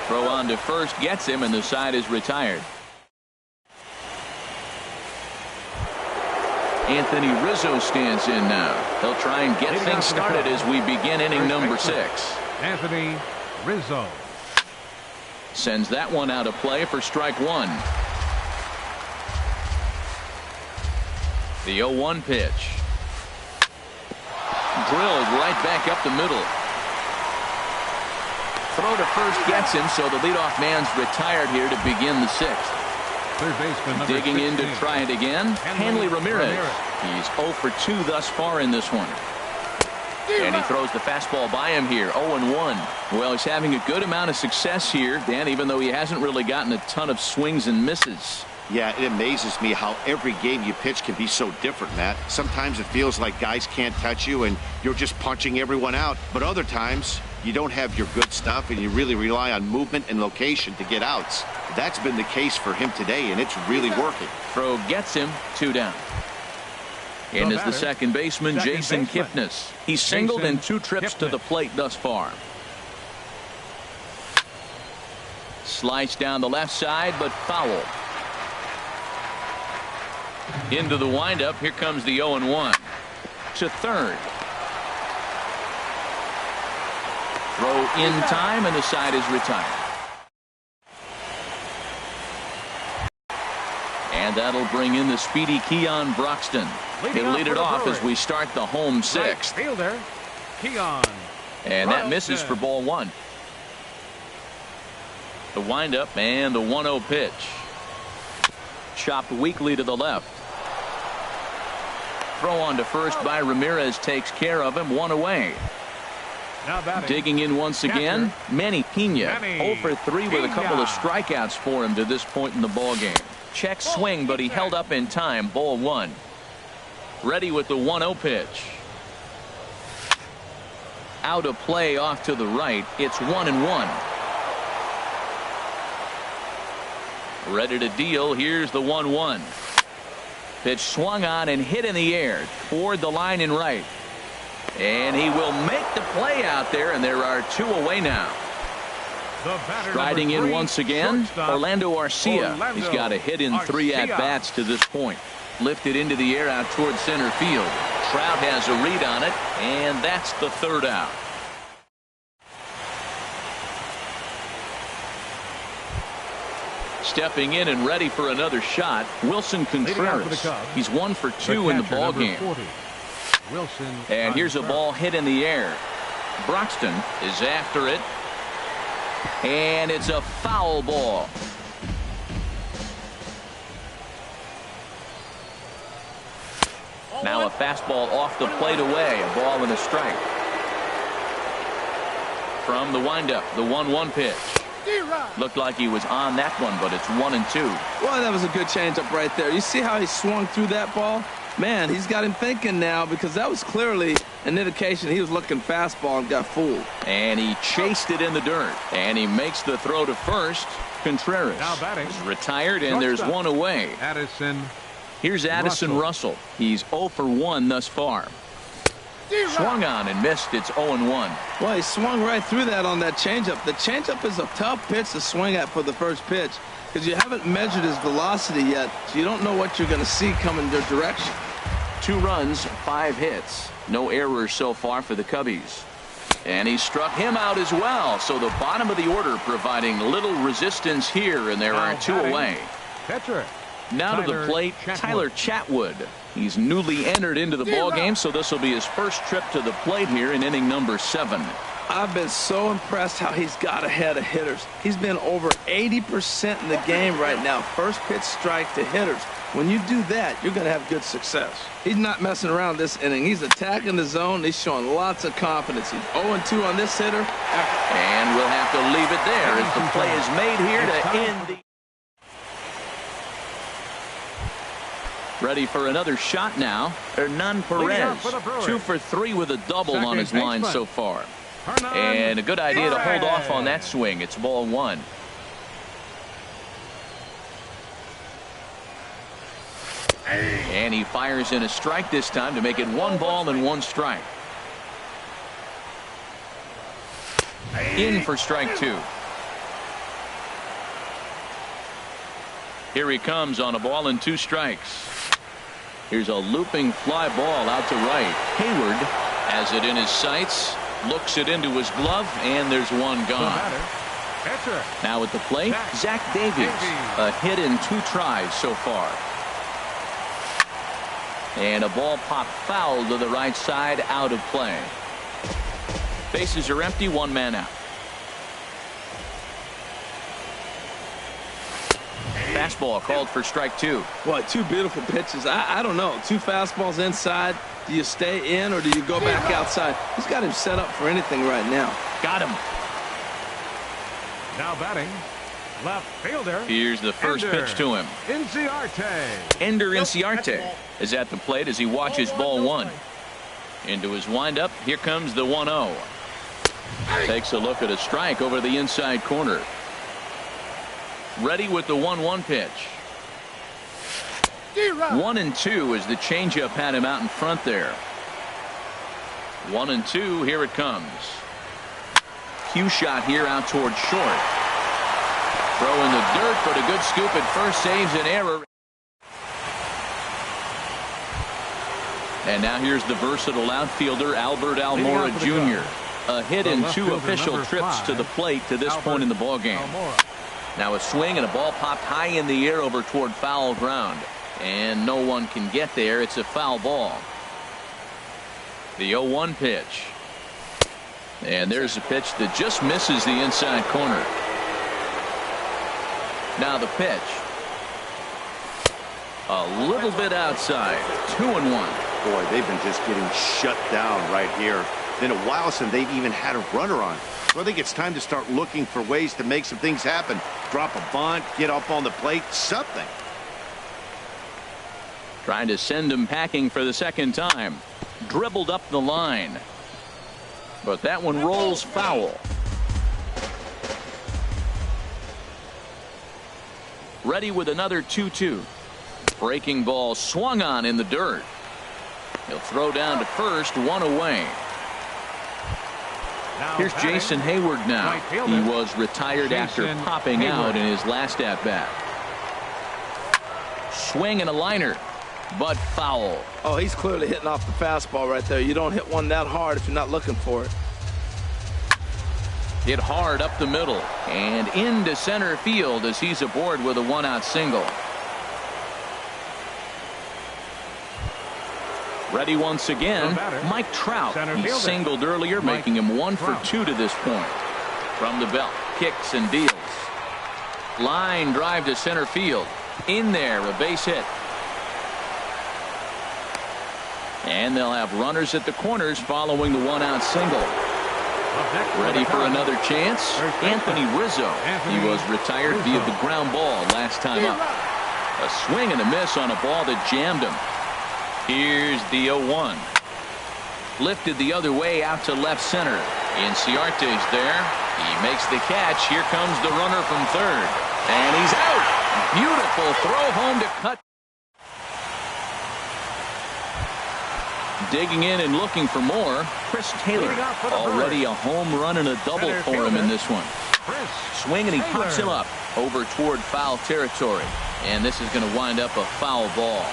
A: Throw on to first gets him, and the side is retired. Anthony Rizzo stands in now. He'll try and get things started as we begin inning number 6.
B: Anthony Rizzo
A: sends that one out of play for strike 1. The 0-1 pitch. Drilled right back up the middle. Throw to first gets him, so the leadoff man's retired here to begin the 6th.
B: Third baseman number
A: Digging
B: 16.
A: in to try it again, Hanley Ramirez. He's 0 for 2 thus far in this one. And he throws the fastball by him here, 0-1. Well, he's having a good amount of success here, Dan, even though he hasn't really gotten a ton of swings and misses.
C: Yeah, it amazes me how every game you pitch can be so different, Matt. Sometimes it feels like guys can't touch you and you're just punching everyone out. But other times, you don't have your good stuff and you really rely on movement and location to get outs. That's been the case for him today, and it's really working.
A: Throw gets him, 2 down. In is the second baseman, Jason Kipnis. He's singled in 2 trips to the plate thus far. Slice down the left side, but foul. Into the windup. Here comes the 0-1. To third. Throw in time, and the side is retired. And that'll bring in the speedy Keon Broxton. He'll lead it off as we start the home 6th.
B: Fielder Keon.
A: And that misses for ball 1. The windup and the 1-0 pitch. Chopped weakly to the left. Throw on to first by Ramirez takes care of him. 1 away. Digging in once again, Manny Pena. 0 for 3 with a couple of strikeouts for him to this point in the ball game. Check swing, but he held up in time. Ball 1. Ready with the 1-0 pitch. Out of play off to the right. It's 1-1. Ready to deal. Here's the 1-1. Pitch swung on and hit in the air toward the line in right. And he will make the play out there, and there are 2 away now. Striding in once again, Orlando Arcia. He's got a hit in 3 at-bats to this point. Lifted into the air out toward center field. Trout has a read on it, and that's the 3rd out. Stepping in and ready for another shot, Wilson Contreras. He's 1 for 2 in the ball game. And here's a ball hit in the air. Broxton is after it. And it's a foul ball. Now a fastball off the plate away. A ball and a strike. From the windup, the 1-1 pitch. Looked like he was on that one, but it's 1-2.
D: Well, that was a good changeup right there. You see how he swung through that ball? Man, he's got him thinking now, because that was clearly an indication he was looking fastball and got fooled.
A: And he chased it in the dirt. And he makes the throw to first. Contreras
B: Now batting.
A: is retired, and there's one away.
B: Addison.
A: Here's Addison Russell. He's 0 for 1 thus far. Swung on and missed. It's 0-1.
D: Well, he swung right through that on that changeup. The changeup is a tough pitch to swing at for the first pitch, because you haven't measured his velocity yet, so you don't know what you're going to see coming their direction.
A: 2 runs, 5 hits. No errors so far for the Cubbies. And he struck him out as well. So the bottom of the order providing little resistance here, and there are 2 away.
B: Catcher.
A: Now to the plate, Tyler Chatwood. He's newly entered into the ball game, so this will be his first trip to the plate here in inning number 7.
D: I've been so impressed how he's got ahead of hitters. He's been over 80% in the game right now. First pitch strike to hitters. When you do that, you're going to have good success. He's not messing around this inning. He's attacking the zone. He's showing lots of confidence. He's 0-2 on this hitter.
A: And we'll have to leave it there as the play is made here to end the... Ready for another shot now. Hernan Perez, 2 for 3 with a double on his line so far. And a good idea to hold off on that swing. It's ball 1. And he fires in a strike this time to make it 1 ball and 1 strike. In for strike 2. Here he comes on a ball and 2 strikes. Here's a looping fly ball out to right. Hayward has it in his sights, looks it into his glove, and there's 1 gone. Now at the plate, Zach Davies. A hit in 2 tries so far. And a ball popped foul to the right side, out of play. Bases are empty, 1 man out. Fastball called for strike 2.
D: Boy, 2 beautiful pitches. I don't know. 2 fastballs inside. Do you stay in or do you go back outside? He's got him set up for anything right now.
A: Got him.
B: Now batting, left fielder.
A: Here's the first pitch to him. Ender Inciarte is at the plate as he watches ball 1. Into his windup. Here comes the 1-0. Takes a look at a strike over the inside corner. Ready with the 1-1 pitch. 1-2 as the changeup had him out in front there. 1-2. Here it comes. Cue shot here out towards short. Throw in the dirt, but a good scoop at first saves an error. And now here's the versatile outfielder Albert Almora Jr. A hit in 2 official trips to the plate to this point in the ball game. Now a swing and a ball popped high in the air over toward foul ground. And no one can get there. It's a foul ball. The 0-1 pitch. And there's a pitch that just misses the inside corner. Now the pitch. A little bit outside. 2-1.
C: Boy, they've been just getting shut down right here. Been a while since they've even had a runner on. So I think it's time to start looking for ways to make some things happen. Drop a bunt, get up on the plate, something.
A: Trying to send him packing for the second time. Dribbled up the line. But that one rolls foul. Ready with another 2-2. Breaking ball swung on in the dirt. He'll throw down to first, 1 away. Here's Jason Hayward now. He was retired after popping out in his last at-bat. Swing and a liner, but foul.
D: Oh, he's clearly hitting off the fastball right there. You don't hit one that hard if you're not looking for it.
A: Hit hard up the middle and into center field as he's aboard with a 1-out single. Ready once again, Mike Trout. He singled earlier, making him 1 for 2 to this point. From the belt, kicks and deals. Line drive to center field. In there, a base hit. And they'll have runners at the corners following the one-out single. Ready for another chance? Anthony Rizzo. He was retired via the ground ball last time up. A swing and a miss on a ball that jammed him. Here's the 0-1. Lifted the other way out to left center. Inciarte's there. He makes the catch. Here comes the runner from third. And he's out. Beautiful throw home to cut. Digging in and looking for more, Chris Taylor. Already a home run and a double for him in this one. Swing and he pops him up over toward foul territory. And this is going to wind up a foul ball.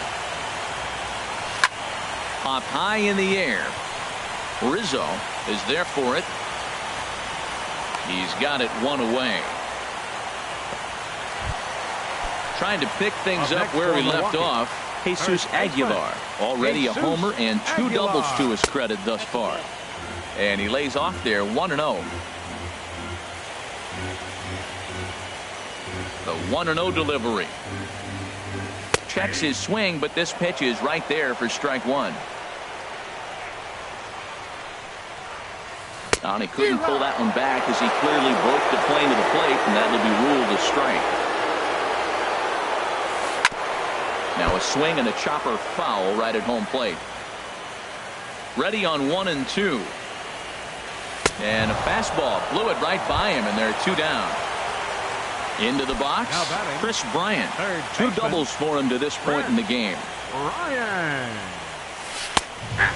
A: Popped high in the air. Rizzo is there for it. He's got it one away. Trying to pick things up where he left off. Jesus Aguilar, already a homer and 2 doubles to his credit thus far. And he lays off there 1-0. The 1-0 delivery. Checks his swing, but this pitch is right there for strike one. And he couldn't pull that one back as he clearly broke the plane to the plate, and that'll be ruled a strike. Now a swing and a chopper foul right at home plate. Ready on 1-2. And a fastball blew it right by him, and there are 2 down. Into the box, Chris Bryant. 2 doubles for him to this point in the game.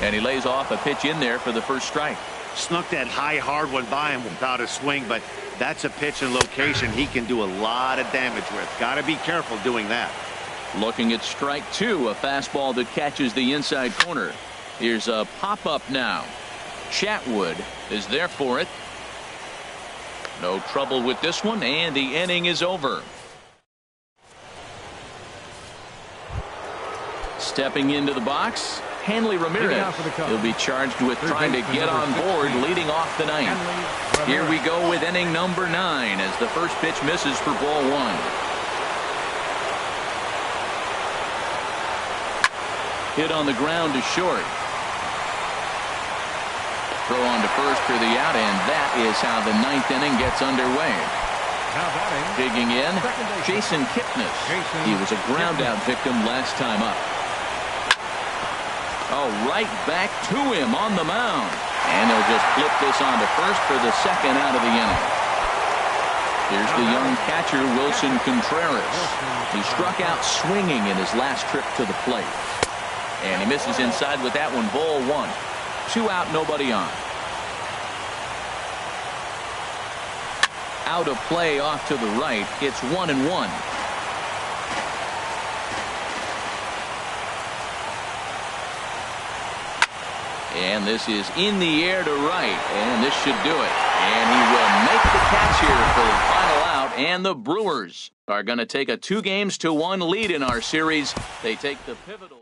A: And he lays off a pitch in there for the first strike.
C: Snuck that high hard one by him without a swing, but that's a pitch and location he can do a lot of damage with. Got to be careful doing that.
A: Looking at strike 2, a fastball that catches the inside corner. Here's a pop-up now. Chatwood is there for it. No trouble with this one, and the inning is over. Stepping into the box, Hanley Ramirez. He'll be charged with trying to get on board leading off the ninth. Here we go with inning number 9 as the first pitch misses for ball 1. Hit on the ground to short. Throw on to first for the out, and that is how the 9th inning gets underway. Digging in, Jason Kipnis. He was a ground-out victim last time up. Oh, right back to him on the mound. And they'll just flip this on to first for the second out of the inning. Here's the young catcher, Wilson Contreras. He struck out swinging in his last trip to the plate. And he misses inside with that one. Ball 1. 2 out, nobody on. Out of play off to the right. It's 1-1. And this is in the air to right. And this should do it. And he will make the catch here for the final out. And the Brewers are going to take a 2-1 lead in our series. They take the pivotal.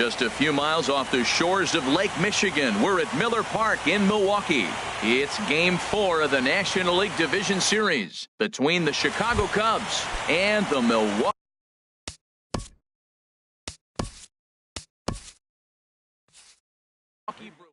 A: Just a few miles off the shores of Lake Michigan, we're at Miller Park in Milwaukee. It's Game 4 of the National League Division Series between the Chicago Cubs and the Milwaukee Brewers.